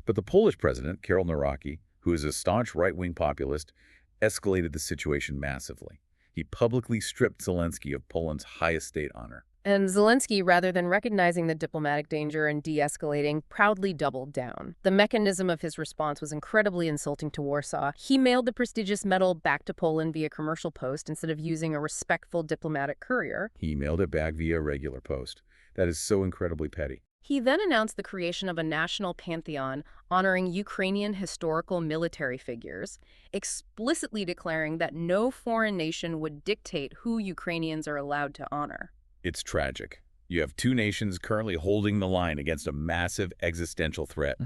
But the Polish president, Karol Nawrocki, who is a staunch right-wing populist, escalated the situation massively. He publicly stripped Zelensky of Poland's highest state honor. And Zelensky, rather than recognizing the diplomatic danger and de-escalating, proudly doubled down. The mechanism of his response was incredibly insulting to Warsaw. He mailed the prestigious medal back to Poland via commercial post instead of using a respectful diplomatic courier. He mailed it back via regular post. That is so incredibly petty. He then announced the creation of a national pantheon honoring Ukrainian historical military figures, explicitly declaring that no foreign nation would dictate who Ukrainians are allowed to honor. It's tragic. You have two nations currently holding the line against a massive existential threat,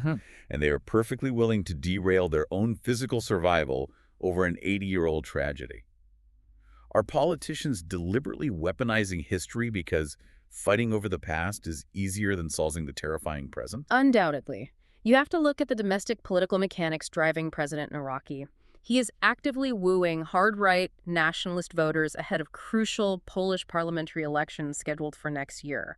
and they are perfectly willing to derail their own physical survival over an 80-year-old tragedy. Are politicians deliberately weaponizing history because fighting over the past is easier than solving the terrifying present? Undoubtedly. You have to look at the domestic political mechanics driving President Naraki. He is actively wooing hard-right nationalist voters ahead of crucial Polish parliamentary elections scheduled for next year.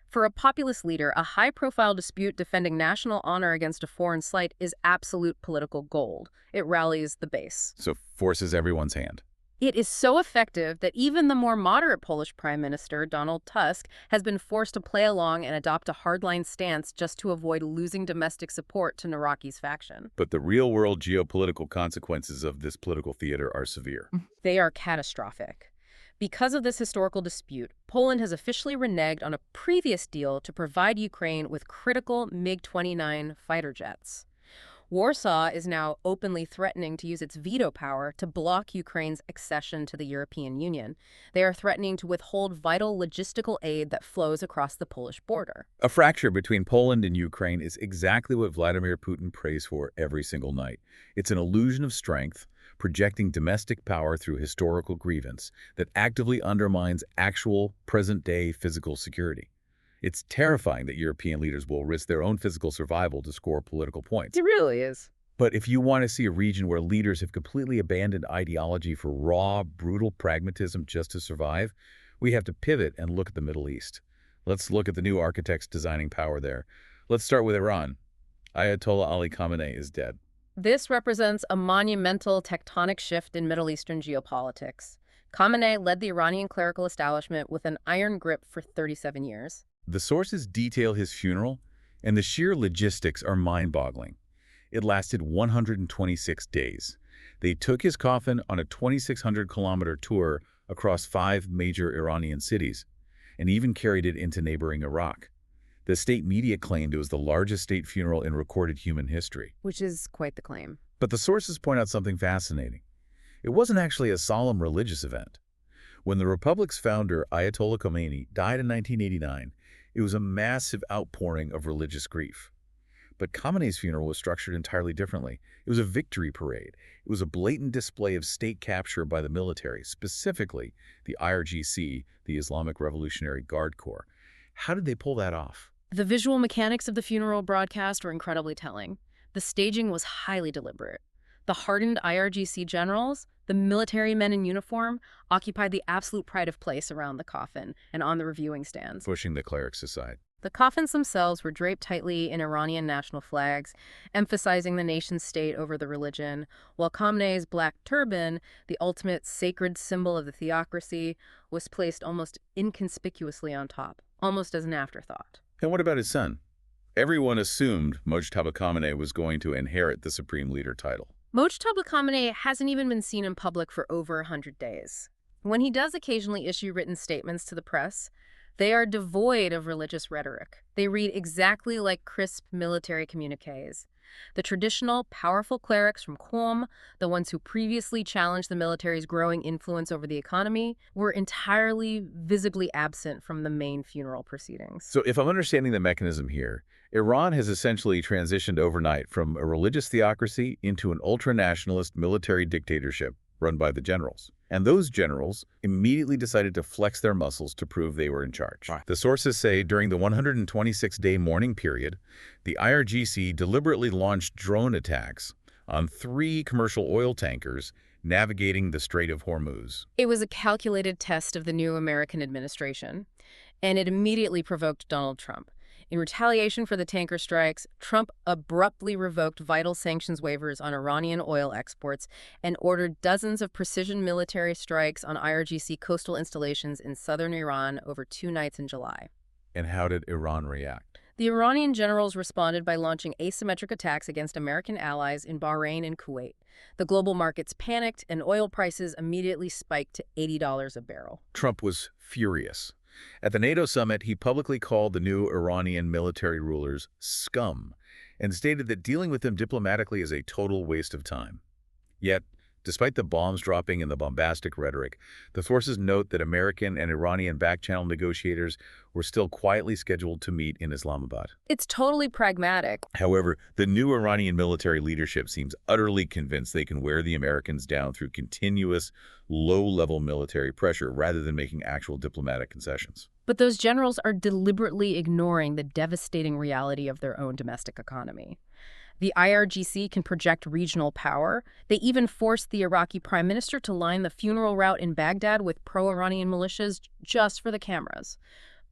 For a populist leader, a high-profile dispute defending national honor against a foreign slight is absolute political gold. It rallies the base. So forces everyone's hand. It is so effective that even the more moderate Polish Prime Minister, Donald Tusk, has been forced to play along and adopt a hardline stance just to avoid losing domestic support to Naraki's faction. But the real-world geopolitical consequences of this political theater are severe. They are catastrophic. Because of this historical dispute, Poland has officially reneged on a previous deal to provide Ukraine with critical MiG-29 fighter jets. Warsaw is now openly threatening to use its veto power to block Ukraine's accession to the European Union. They are threatening to withhold vital logistical aid that flows across the Polish border. A fracture between Poland and Ukraine is exactly what Vladimir Putin prays for every single night. It's an illusion of strength, projecting domestic power through historical grievance that actively undermines actual, present-day physical security. It's terrifying that European leaders will risk their own physical survival to score political points. It really is. But if you want to see a region where leaders have completely abandoned ideology for raw, brutal pragmatism just to survive, we have to pivot and look at the Middle East. Let's look at the new architects designing power there. Let's start with Iran. Ayatollah Ali Khamenei is dead. This represents a monumental tectonic shift in Middle Eastern geopolitics. Khamenei led the Iranian clerical establishment with an iron grip for 37 years. The sources detail his funeral, and the sheer logistics are mind-boggling. It lasted 126 days. They took his coffin on a 2,600-kilometer tour across 5 major Iranian cities, and even carried it into neighboring Iraq. The state media claimed it was the largest state funeral in recorded human history. Which is quite the claim. But the sources point out something fascinating. It wasn't actually a solemn religious event. When the Republic's founder, Ayatollah Khomeini, died in 1989, it was a massive outpouring of religious grief. But Khamenei's funeral was structured entirely differently. It was a victory parade. It was a blatant display of state capture by the military, specifically the IRGC, the Islamic Revolutionary Guard Corps. How did they pull that off? The visual mechanics of the funeral broadcast were incredibly telling. The staging was highly deliberate. The hardened IRGC generals, the military men in uniform, occupied the absolute pride of place around the coffin and on the reviewing stands. Pushing the clerics aside. The coffins themselves were draped tightly in Iranian national flags, emphasizing the nation's state over the religion, while Khamenei's black turban, the ultimate sacred symbol of the theocracy, was placed almost inconspicuously on top, almost as an afterthought. And what about his son? Everyone assumed Mojtaba Khamenei was going to inherit the Supreme Leader title. Mojtaba Khamenei hasn't even been seen in public for over 100 days. When he does occasionally issue written statements to the press, they are devoid of religious rhetoric. They read exactly like crisp military communiques. The traditional, powerful clerics from Qom, the ones who previously challenged the military's growing influence over the economy, were entirely visibly absent from the main funeral proceedings. So if I'm understanding the mechanism here, Iran has essentially transitioned overnight from a religious theocracy into an ultra-nationalist military dictatorship run by the generals. And those generals immediately decided to flex their muscles to prove they were in charge. The sources say during the 126-day mourning period, the IRGC deliberately launched drone attacks on 3 commercial oil tankers navigating the Strait of Hormuz. It was a calculated test of the new American administration, and it immediately provoked Donald Trump. In retaliation for the tanker strikes, Trump abruptly revoked vital sanctions waivers on Iranian oil exports and ordered dozens of precision military strikes on IRGC coastal installations in southern Iran over 2 nights in July. And how did Iran react? The Iranian generals responded by launching asymmetric attacks against American allies in Bahrain and Kuwait. The global markets panicked, and oil prices immediately spiked to $80 a barrel. Trump was furious. At the NATO summit, he publicly called the new Iranian military rulers scum and stated that dealing with them diplomatically is a total waste of time. Yet, Despite the bombs dropping and the bombastic rhetoric, the sources note that American and Iranian back-channel negotiators were still quietly scheduled to meet in Islamabad. It's totally pragmatic. However, the new Iranian military leadership seems utterly convinced they can wear the Americans down through continuous, low-level military pressure rather than making actual diplomatic concessions. But those generals are deliberately ignoring the devastating reality of their own domestic economy. The IRGC can project regional power. They even forced the Iraqi prime minister to line the funeral route in Baghdad with pro-Iranian militias just for the cameras.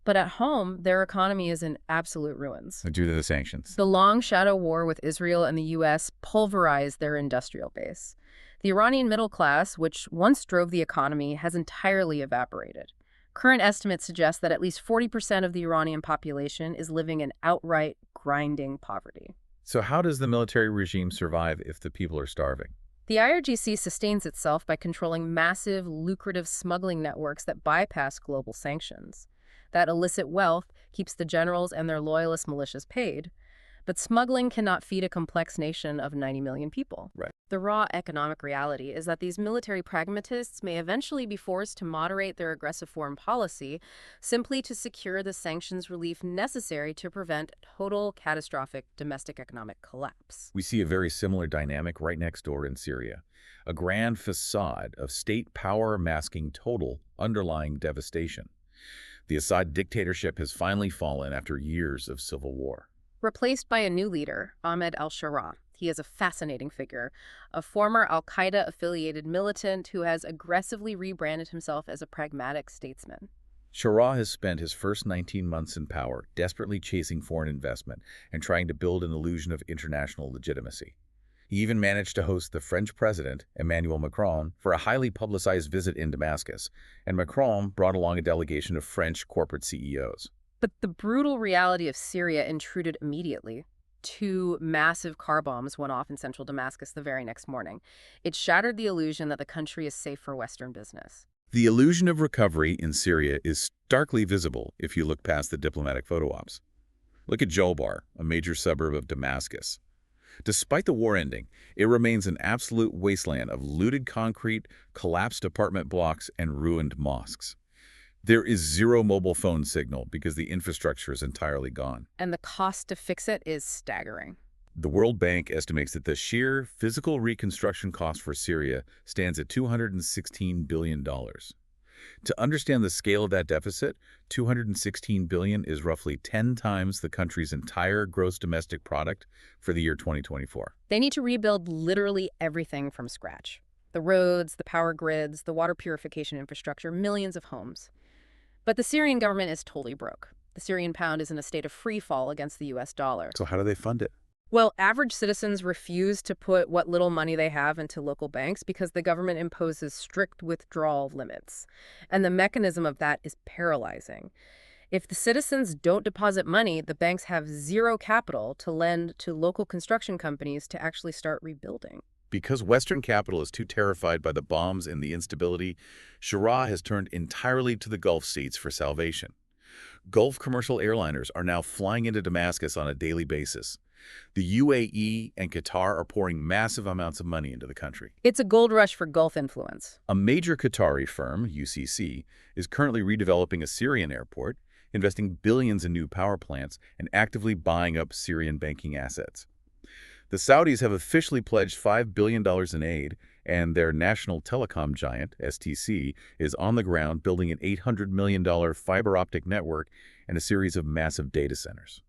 But at home, their economy is in absolute ruins. Due to the sanctions. The long shadow war with Israel and the U.S. pulverized their industrial base. The Iranian middle class, which once drove the economy, has entirely evaporated. Current estimates suggest that at least 40% of the Iranian population is living in outright grinding poverty. So how does the military regime survive if the people are starving? The IRGC sustains itself by controlling massive, lucrative smuggling networks that bypass global sanctions. That illicit wealth keeps the generals and their loyalist militias paid. But smuggling cannot feed a complex nation of 90 million people. Right. The raw economic reality is that these military pragmatists may eventually be forced to moderate their aggressive foreign policy simply to secure the sanctions relief necessary to prevent total catastrophic domestic economic collapse. We see a very similar dynamic right next door in Syria. A grand facade of state power masking total underlying devastation. The Assad dictatorship has finally fallen after years of civil war. Replaced by a new leader, Ahmed al-Sharaa. He is a fascinating figure, a former al-Qaeda-affiliated militant who has aggressively rebranded himself as a pragmatic statesman. Sharaa has spent his first 19 months in power desperately chasing foreign investment and trying to build an illusion of international legitimacy. He even managed to host the French president, Emmanuel Macron, for a highly publicized visit in Damascus, and Macron brought along a delegation of French corporate CEOs. But the brutal reality of Syria intruded immediately. 2 massive car bombs went off in central Damascus the very next morning. It shattered the illusion that the country is safe for Western business. The illusion of recovery in Syria is starkly visible if you look past the diplomatic photo ops. Look at Jolbar, a major suburb of Damascus. Despite the war ending, it remains an absolute wasteland of looted concrete, collapsed apartment blocks, and ruined mosques. There is zero mobile phone signal because the infrastructure is entirely gone. And the cost to fix it is staggering. The World Bank estimates that the sheer physical reconstruction cost for Syria stands at $216 billion. To understand the scale of that deficit, $216 billion is roughly 10 times the country's entire gross domestic product for the year 2024. They need to rebuild literally everything from scratch. The roads, the power grids, the water purification infrastructure, millions of homes. But the Syrian government is totally broke. The Syrian pound is in a state of free fall against the US dollar. So how do they fund it? Well, average citizens refuse to put what little money they have into local banks because the government imposes strict withdrawal limits. And the mechanism of that is paralyzing. If the citizens don't deposit money, the banks have zero capital to lend to local construction companies to actually start rebuilding. Because Western capital is too terrified by the bombs and the instability, Sharaa has turned entirely to the Gulf states for salvation. Gulf commercial airliners are now flying into Damascus on a daily basis. The UAE and Qatar are pouring massive amounts of money into the country. It's a gold rush for Gulf influence. A major Qatari firm, UCC, is currently redeveloping a Syrian airport, investing billions in new power plants, and actively buying up Syrian banking assets. The Saudis have officially pledged $5 billion in aid, and their national telecom giant, STC, is on the ground building an $800 million fiber optic network and a series of massive data centers.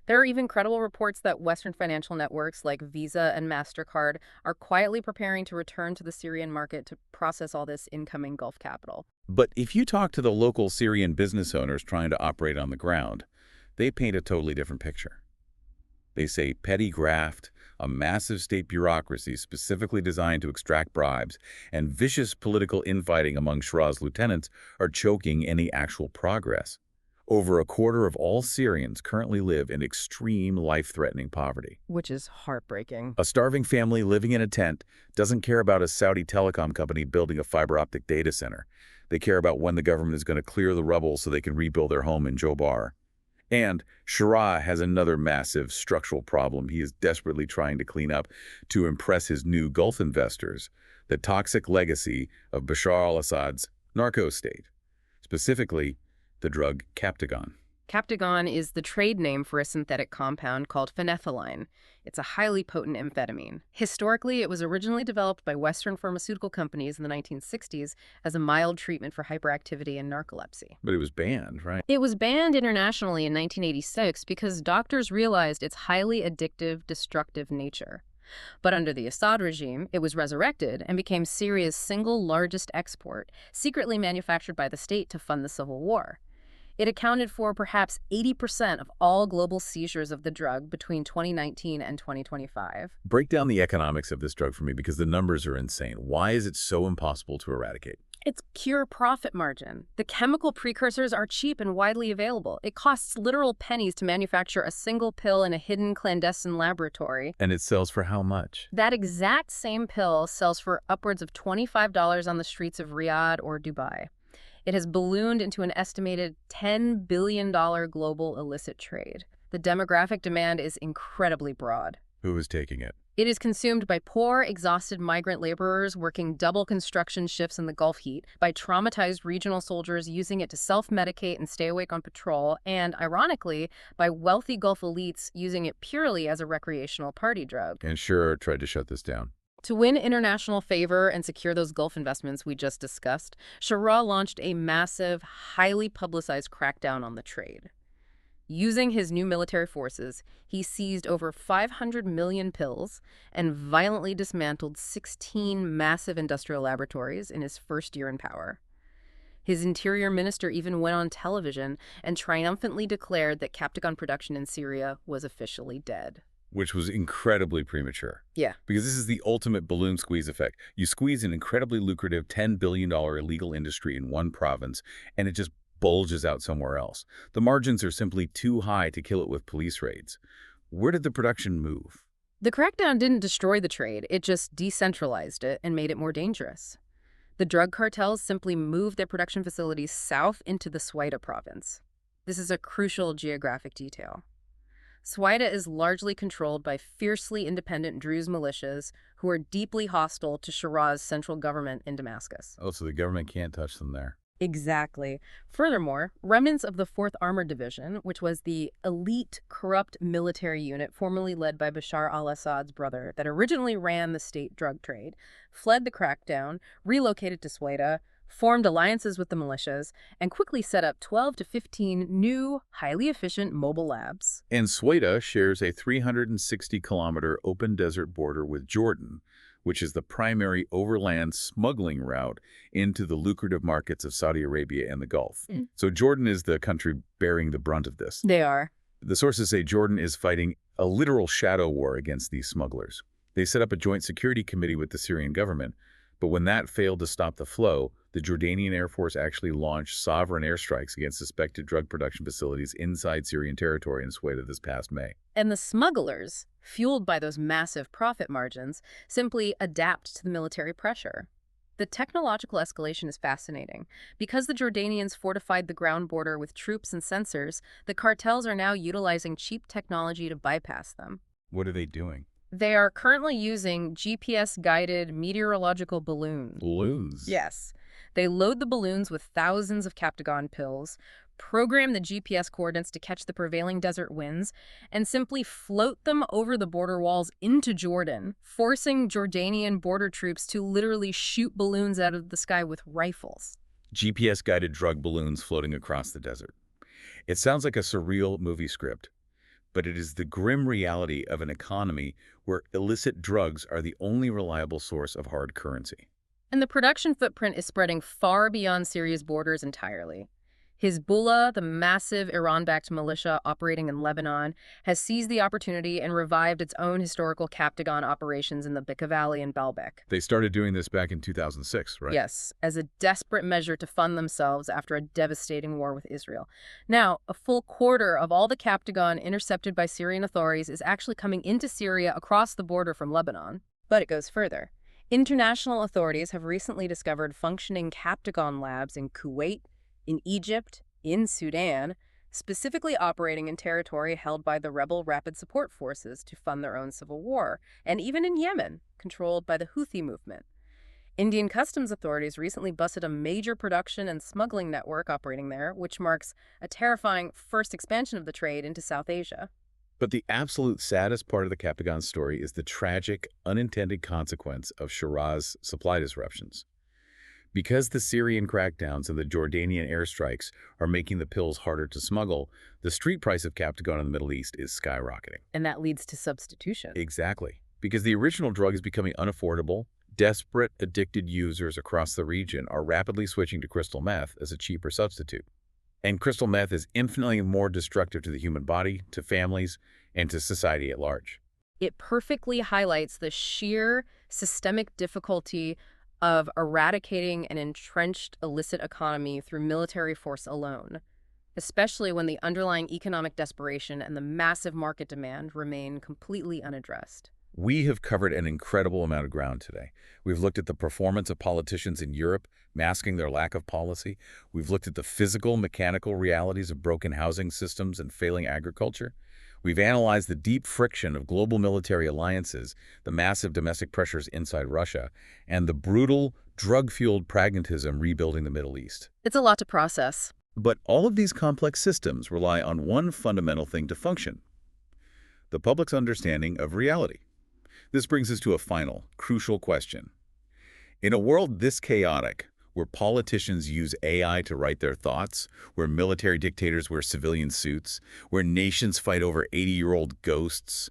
There are even credible reports that Western financial networks like Visa and MasterCard are quietly preparing to return to the Syrian market to process all this incoming Gulf capital. But if you talk to the local Syrian business owners trying to operate on the ground, they paint a totally different picture. They say petty graft, a massive state bureaucracy specifically designed to extract bribes, and vicious political infighting among Sharaa's lieutenants are choking any actual progress. Over a quarter of all Syrians currently live in extreme life-threatening poverty. Which is heartbreaking. A starving family living in a tent doesn't care about a Saudi telecom company building a fiber optic data center. They care about when the government is going to clear the rubble so they can rebuild their home in Jolbar. And Sharaa has another massive structural problem he is desperately trying to clean up to impress his new Gulf investors. the toxic legacy of Bashar al-Assad's narco state, specifically the drug Captagon. Captagon is the trade name for a synthetic compound called phenethyline. It's a highly potent amphetamine. Historically, it was originally developed by Western pharmaceutical companies in the 1960s as a mild treatment for hyperactivity and narcolepsy. But it was banned, right? It was banned internationally in 1986 because doctors realized its highly addictive, destructive nature. But under the Assad regime, it was resurrected and became Syria's single largest export, secretly manufactured by the state to fund the civil war. It accounted for perhaps 80% of all global seizures of the drug between 2019 and 2025. Break down the economics of this drug for me because the numbers are insane. Why is it so impossible to eradicate? It's pure profit margin. The chemical precursors are cheap and widely available. It costs literal pennies to manufacture a single pill in a hidden clandestine laboratory. And it sells for how much? That exact same pill sells for upwards of $25 on the streets of Riyadh or Dubai. It has ballooned into an estimated $10 billion global illicit trade. The demographic demand is incredibly broad. Who is taking it? It is consumed by poor, exhausted migrant laborers working double construction shifts in the Gulf heat, by traumatized regional soldiers using it to self-medicate and stay awake on patrol, and, ironically, by wealthy Gulf elites using it purely as a recreational party drug. And Sure tried to shut this down. To win international favor and secure those Gulf investments we just discussed, Shara launched a massive, highly publicized crackdown on the trade. Using his new military forces, he seized over 500 million pills and violently dismantled 16 massive industrial laboratories in his first year in power. His interior minister even went on television and triumphantly declared that Captagon production in Syria was officially dead. Which was incredibly premature. Yeah. Because this is the ultimate balloon squeeze effect. You squeeze an incredibly lucrative $10 billion illegal industry in one province, and it just bulges out somewhere else. The margins are simply too high to kill it with police raids. Where did the production move? The crackdown didn't destroy the trade, it just decentralized it and made it more dangerous. The drug cartels simply moved their production facilities south into the Sweida province. This is a crucial geographic detail. Sweida is largely controlled by fiercely independent Druze militias who are deeply hostile to Shara's central government in Damascus. Oh, so the government can't touch them there. Exactly. Furthermore, remnants of the 4th Armored Division, which was the elite, corrupt military unit formerly led by Bashar al-Assad's brother that originally ran the state drug trade, fled the crackdown, relocated to Sweida, formed alliances with the militias, and quickly set up 12 to 15 new, highly efficient mobile labs. And Sweida shares a 360-kilometer open desert border with Jordan, which is the primary overland smuggling route into the lucrative markets of Saudi Arabia and the Gulf. So Jordan is the country bearing the brunt of this. They are. The sources say Jordan is fighting a literal shadow war against these smugglers. They set up a joint security committee with the Syrian government, but when that failed to stop the flow, the Jordanian Air Force actually launched sovereign airstrikes against suspected drug production facilities inside Syrian territory in Sweida this past May. And the smugglers, fueled by those massive profit margins, simply adapt to the military pressure. The technological escalation is fascinating. Because the Jordanians fortified the ground border with troops and sensors, the cartels are now utilizing cheap technology to bypass them. What are they doing? They are currently using GPS-guided meteorological balloons. Balloons? Yes. They load the balloons with thousands of Captagon pills, program the GPS coordinates to catch the prevailing desert winds, and simply float them over the border walls into Jordan, forcing Jordanian border troops to literally shoot balloons out of the sky with rifles. GPS-guided drug balloons floating across the desert. It sounds like a surreal movie script, but it is the grim reality of an economy where illicit drugs are the only reliable source of hard currency. And the production footprint is spreading far beyond Syria's borders entirely. Hezbollah, the massive Iran-backed militia operating in Lebanon, has seized the opportunity and revived its own historical Captagon operations in the Bekaa Valley and Baalbek. They started doing this back in 2006, right? Yes, as a desperate measure to fund themselves after a devastating war with Israel. Now, a full quarter of all the Captagon intercepted by Syrian authorities is actually coming into Syria across the border from Lebanon. But it goes further. International authorities have recently discovered functioning Captagon labs in Kuwait, in Egypt, in Sudan, specifically operating in territory held by the rebel Rapid Support Forces to fund their own civil war, and even in Yemen, controlled by the Houthi movement. Indian customs authorities recently busted a major production and smuggling network operating there, which marks a terrifying first expansion of the trade into South Asia. But the absolute saddest part of the Captagon story is the tragic, unintended consequence of Shiraz supply disruptions. Because the Syrian crackdowns and the Jordanian airstrikes are making the pills harder to smuggle, the street price of Captagon in the Middle East is skyrocketing. And that leads to substitution. Exactly. Because the original drug is becoming unaffordable, desperate, addicted users across the region are rapidly switching to crystal meth as a cheaper substitute. And crystal meth is infinitely more destructive to the human body, to families, and to society at large. It perfectly highlights the sheer systemic difficulty of eradicating an entrenched illicit economy through military force alone, especially when the underlying economic desperation and the massive market demand remain completely unaddressed. We have covered an incredible amount of ground today. We've looked at the performance of politicians in Europe, masking their lack of policy. We've looked at the physical, mechanical realities of broken housing systems and failing agriculture. We've analyzed the deep friction of global military alliances, the massive domestic pressures inside Russia, and the brutal, drug-fueled pragmatism rebuilding the Middle East. It's a lot to process. But all of these complex systems rely on one fundamental thing to function: the public's understanding of reality. This brings us to a final, crucial question. In a world this chaotic, where politicians use AI to write their thoughts, where military dictators wear civilian suits, where nations fight over 80-year-old ghosts,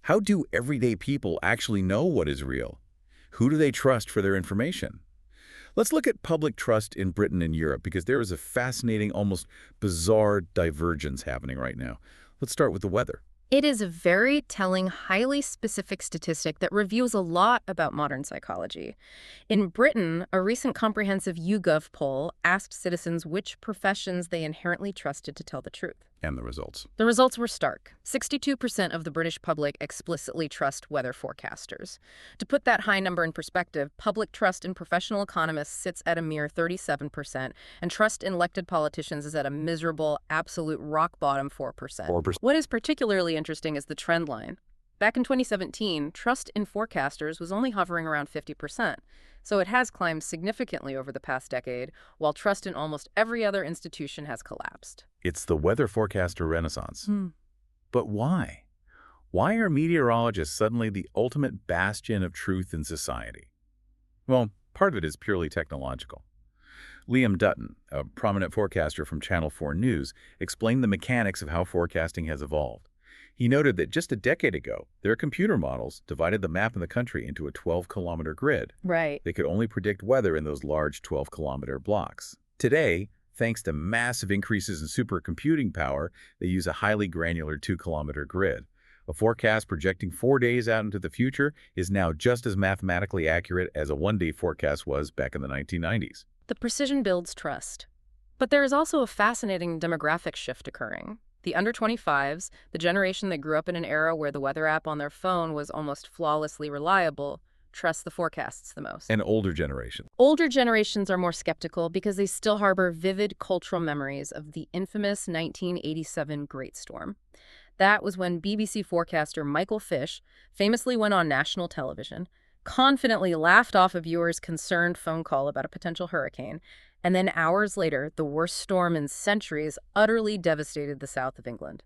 how do everyday people actually know what is real? Who do they trust for their information? Let's look at public trust in Britain and Europe, because there is a fascinating, almost bizarre divergence happening right now. Let's start with the weather. It is a very telling, highly specific statistic that reveals a lot about modern psychology. In Britain, a recent comprehensive YouGov poll asked citizens which professions they inherently trusted to tell the truth. And the results. The results were stark. 62% of the British public explicitly trust weather forecasters. To put that high number in perspective, public trust in professional economists sits at a mere 37%, and trust in elected politicians is at a miserable, absolute rock-bottom 4%. 4%. What is particularly interesting is the trend line. Back in 2017, trust in forecasters was only hovering around 50%, so it has climbed significantly over the past decade, while trust in almost every other institution has collapsed. It's the weather forecaster renaissance. But why? Why are meteorologists suddenly the ultimate bastion of truth in society? Well, part of it is purely technological. Liam Dutton, a prominent forecaster from Channel 4 News, explained the mechanics of how forecasting has evolved. He noted that just a decade ago, their computer models divided the map of the country into a 12-kilometer grid. Right. They could only predict weather in those large 12-kilometer blocks. Today, thanks to massive increases in supercomputing power, they use a highly granular 2-kilometer grid. A forecast projecting 4 days out into the future is now just as mathematically accurate as a one-day forecast was back in the 1990s. The precision builds trust. But there is also a fascinating demographic shift occurring. The under-25s, the generation that grew up in an era where the weather app on their phone was almost flawlessly reliable, trust the forecasts the most. And older generations. Older generations are more skeptical because they still harbor vivid cultural memories of the infamous 1987 Great Storm. That was when BBC forecaster Michael Fish famously went on national television, confidently laughed off a viewer's concerned phone call about a potential hurricane, and then hours later, the worst storm in centuries utterly devastated the south of England.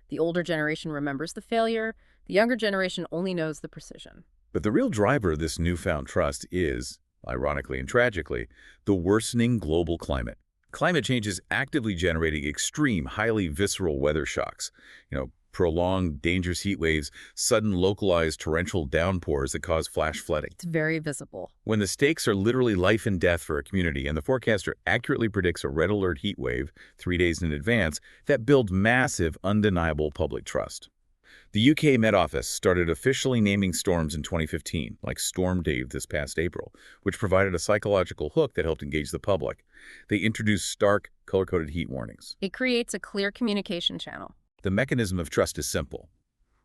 The older generation remembers the failure, the younger generation only knows the precision. But the real driver of this newfound trust is, ironically and tragically, the worsening global climate. Climate change is actively generating extreme, highly visceral weather shocks. Prolonged, dangerous heat waves, sudden localized torrential downpours that cause flash flooding. It's very visible. When the stakes are literally life and death for a community and the forecaster accurately predicts a red alert heat wave 3 days in advance, that builds massive, undeniable public trust. The UK Met Office started officially naming storms in 2015, like Storm Dave this past April, which provided a psychological hook that helped engage the public. They introduced stark, color-coded heat warnings. It creates a clear communication channel. The mechanism of trust is simple.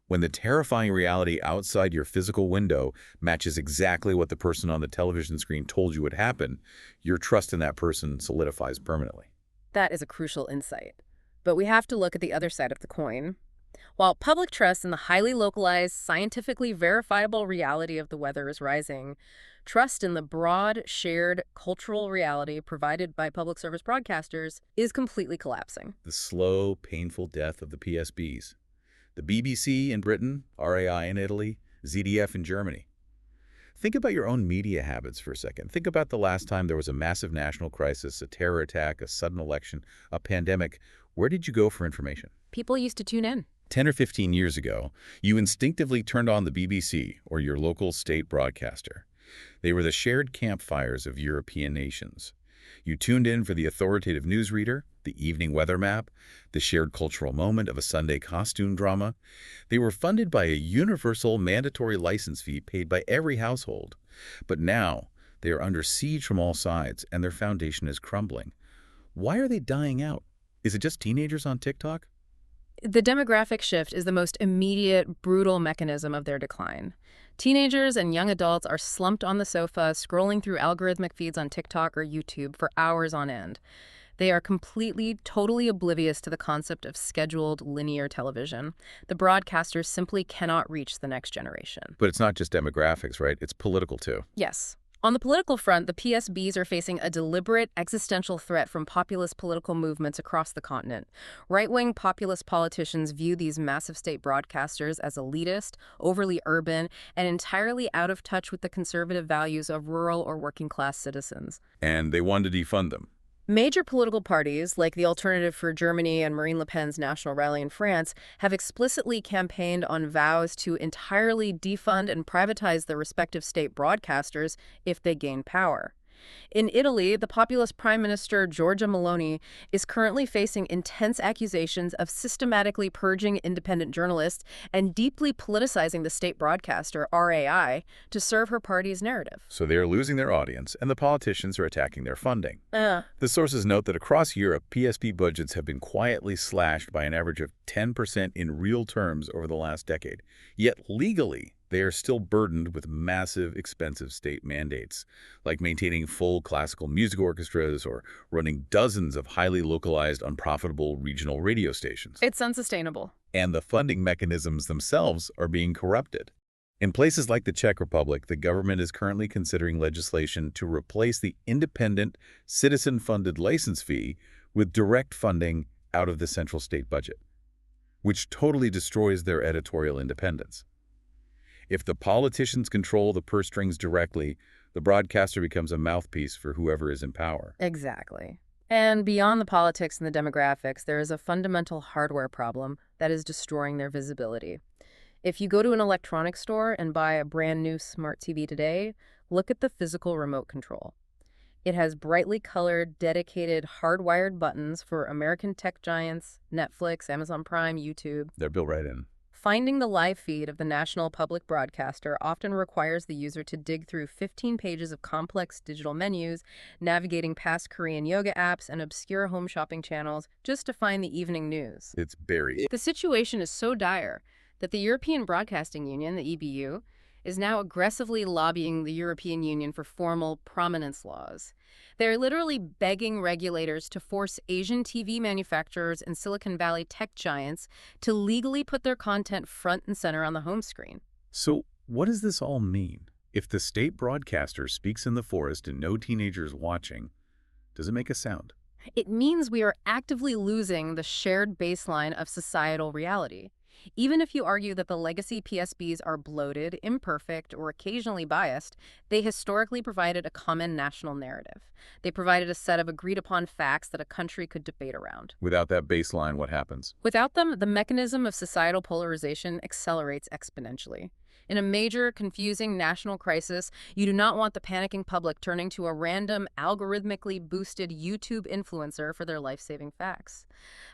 When the terrifying reality outside your physical window matches exactly what the person on the television screen told you would happen, your trust in that person solidifies permanently. That is a crucial insight. But we have to look at the other side of the coin. While public trust in the highly localized, scientifically verifiable reality of the weather is rising, trust in the broad, shared cultural reality provided by public service broadcasters is completely collapsing. The slow, painful death of the PSBs. The BBC in Britain, RAI in Italy, ZDF in Germany. Think about your own media habits for a second. Think about the last time there was a massive national crisis, a terror attack, a sudden election, a pandemic. Where did you go for information? People used to tune in. 10 or 15 years ago, you instinctively turned on the BBC or your local state broadcaster. They were the shared campfires of European nations. You tuned in for the authoritative newsreader, the evening weather map, the shared cultural moment of a Sunday costume drama. They were funded by a universal mandatory license fee paid by every household. But now, they are under siege from all sides, and their foundation is crumbling. Why are they dying out? Is it just teenagers on TikTok? The demographic shift is the most immediate, brutal mechanism of their decline. Teenagers and young adults are slumped on the sofa, scrolling through algorithmic feeds on TikTok or YouTube for hours on end. They are completely, totally oblivious to the concept of scheduled, linear television. The broadcasters simply cannot reach the next generation. But it's not just demographics, right? It's political, too. Yes. On the political front, the PSBs are facing a deliberate existential threat from populist political movements across the continent. Right-wing populist politicians view these massive state broadcasters as elitist, overly urban, and entirely out of touch with the conservative values of rural or working-class citizens. And they want to defund them. Major political parties, like the Alternative for Germany and Marine Le Pen's National Rally in France, have explicitly campaigned on vows to entirely defund and privatize their respective state broadcasters if they gain power. In Italy, the populist Prime Minister Giorgia Meloni is currently facing intense accusations of systematically purging independent journalists and deeply politicizing the state broadcaster, RAI, to serve her party's narrative. So they are losing their audience, and the politicians are attacking their funding. The sources note that across Europe, PSB budgets have been quietly slashed by an average of 10% in real terms over the last decade. Yet legally, they are still burdened with massive, expensive state mandates, like maintaining full classical music orchestras or running dozens of highly localized, unprofitable regional radio stations. It's unsustainable. And the funding mechanisms themselves are being corrupted. In places like the Czech Republic, the government is currently considering legislation to replace the independent, citizen-funded license fee with direct funding out of the central state budget, which totally destroys their editorial independence. If the politicians control the purse strings directly, the broadcaster becomes a mouthpiece for whoever is in power. Exactly. And beyond the politics and the demographics, there is a fundamental hardware problem that is destroying their visibility. If you go to an electronics store and buy a brand new smart TV today, look at the physical remote control. It has brightly colored, dedicated, hardwired buttons for American tech giants, Netflix, Amazon Prime, YouTube. They're built right in. Finding the live feed of the national public broadcaster often requires the user to dig through 15 pages of complex digital menus, navigating past Korean yoga apps and obscure home shopping channels just to find the evening news. It's buried. The situation is so dire that the European Broadcasting Union, the EBU, is now aggressively lobbying the European Union for formal prominence laws. They're literally begging regulators to force Asian TV manufacturers and Silicon Valley tech giants to legally put their content front and center on the home screen. So what does this all mean? If the state broadcaster speaks in the forest and no teenagers watching, does it make a sound? It means we are actively losing the shared baseline of societal reality. Even if you argue that the legacy PSBs are bloated, imperfect, or occasionally biased, they historically provided a common national narrative. They provided a set of agreed-upon facts that a country could debate around. Without that baseline, what happens? Without them, the mechanism of societal polarization accelerates exponentially. In a major, confusing national crisis, you do not want the panicking public turning to a random, algorithmically boosted YouTube influencer for their life-saving facts.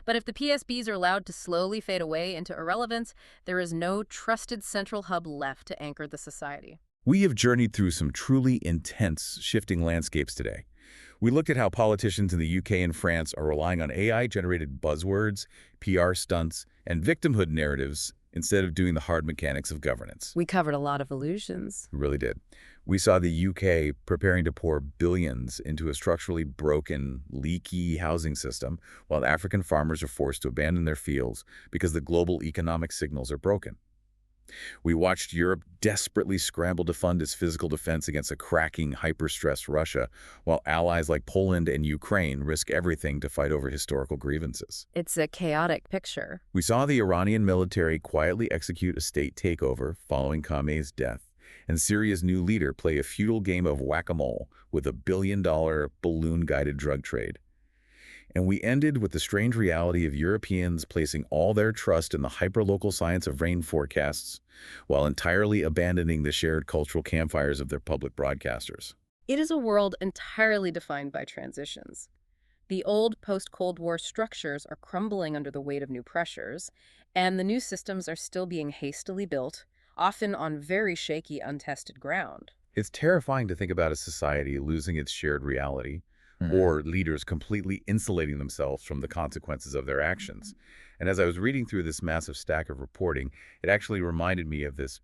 But if the PSBs are allowed to slowly fade away into irrelevance, there is no trusted central hub left to anchor the society. We have journeyed through some truly intense, shifting landscapes today. We looked at how politicians in the UK and France are relying on AI-generated buzzwords, PR stunts, and victimhood narratives instead of doing the hard mechanics of governance. We covered a lot of illusions. We really did. We saw the UK preparing to pour billions into a structurally broken, leaky housing system, while African farmers are forced to abandon their fields because the global economic signals are broken. We watched Europe desperately scramble to fund its physical defense against a cracking, hyper-stressed Russia, while allies like Poland and Ukraine risk everything to fight over historical grievances. It's a chaotic picture. We saw the Iranian military quietly execute a state takeover following Khamenei's death, and Syria's new leader play a futile game of whack-a-mole with a billion-dollar balloon-guided drug trade. And we ended with the strange reality of Europeans placing all their trust in the hyperlocal science of rain forecasts while entirely abandoning the shared cultural campfires of their public broadcasters. It is a world entirely defined by transitions. The old post-Cold War structures are crumbling under the weight of new pressures, and the new systems are still being hastily built, often on very shaky, untested ground. It's terrifying to think about a society losing its shared reality, or leaders completely insulating themselves from the consequences of their actions. And as I was reading through this massive stack of reporting, it actually reminded me of this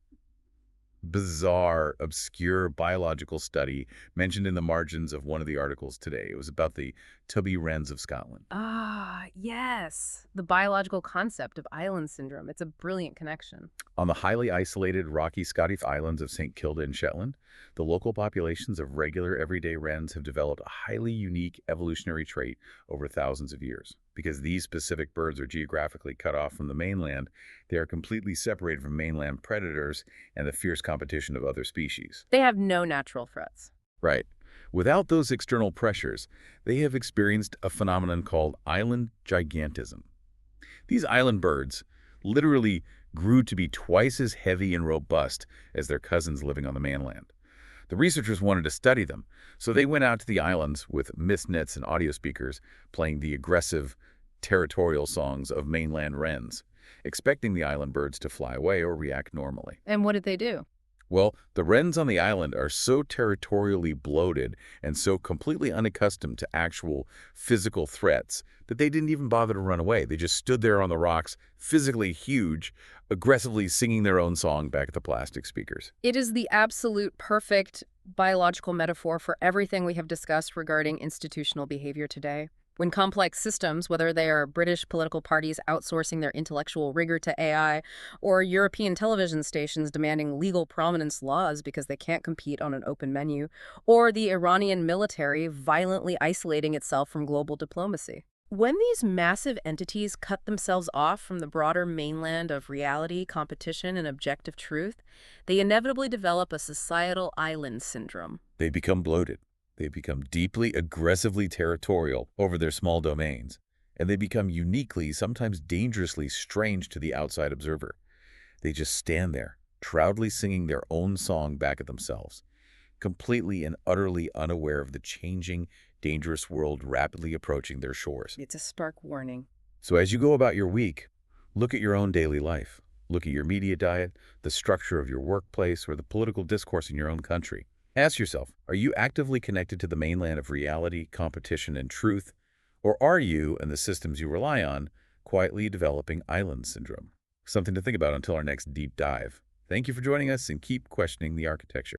bizarre, obscure biological study mentioned in the margins of one of the articles today. It was about the tubby wrens of Scotland. Ah, yes. The biological concept of island syndrome. It's a brilliant connection. On the highly isolated rocky Scottish islands of St. Kilda and Shetland, the local populations of regular everyday wrens have developed a highly unique evolutionary trait over thousands of years. Because these specific birds are geographically cut off from the mainland, they are completely separated from mainland predators and the fierce competition of other species. They have no natural threats. Right. Without those external pressures, they have experienced a phenomenon called island gigantism. These island birds literally grew to be twice as heavy and robust as their cousins living on the mainland. The researchers wanted to study them, so they went out to the islands with mist nets and audio speakers playing the aggressive, territorial songs of mainland wrens, expecting the island birds to fly away or react normally. And what did they do? Well, the wrens on the island are so territorially bloated and so completely unaccustomed to actual physical threats that they didn't even bother to run away. They just stood there on the rocks, physically huge, aggressively singing their own song back at the plastic speakers. It is the absolute perfect biological metaphor for everything we have discussed regarding institutional behavior today. When complex systems, whether they are British political parties outsourcing their intellectual rigor to AI, or European television stations demanding legal prominence laws because they can't compete on an open menu, or the Iranian military violently isolating itself from global diplomacy. When these massive entities cut themselves off from the broader mainland of reality, competition, and objective truth, they inevitably develop a societal island syndrome. They become bloated. They become deeply, aggressively territorial over their small domains, and they become uniquely, sometimes dangerously strange to the outside observer. They just stand there, proudly singing their own song back at themselves, completely and utterly unaware of the changing, dangerous world rapidly approaching their shores. It's a stark warning. So as you go about your week, look at your own daily life. Look at your media diet, the structure of your workplace, or the political discourse in your own country. Ask yourself, are you actively connected to the mainland of reality, competition, and truth? Or are you, and the systems you rely on, quietly developing island syndrome? Something to think about until our next deep dive. Thank you for joining us, and keep questioning the architecture.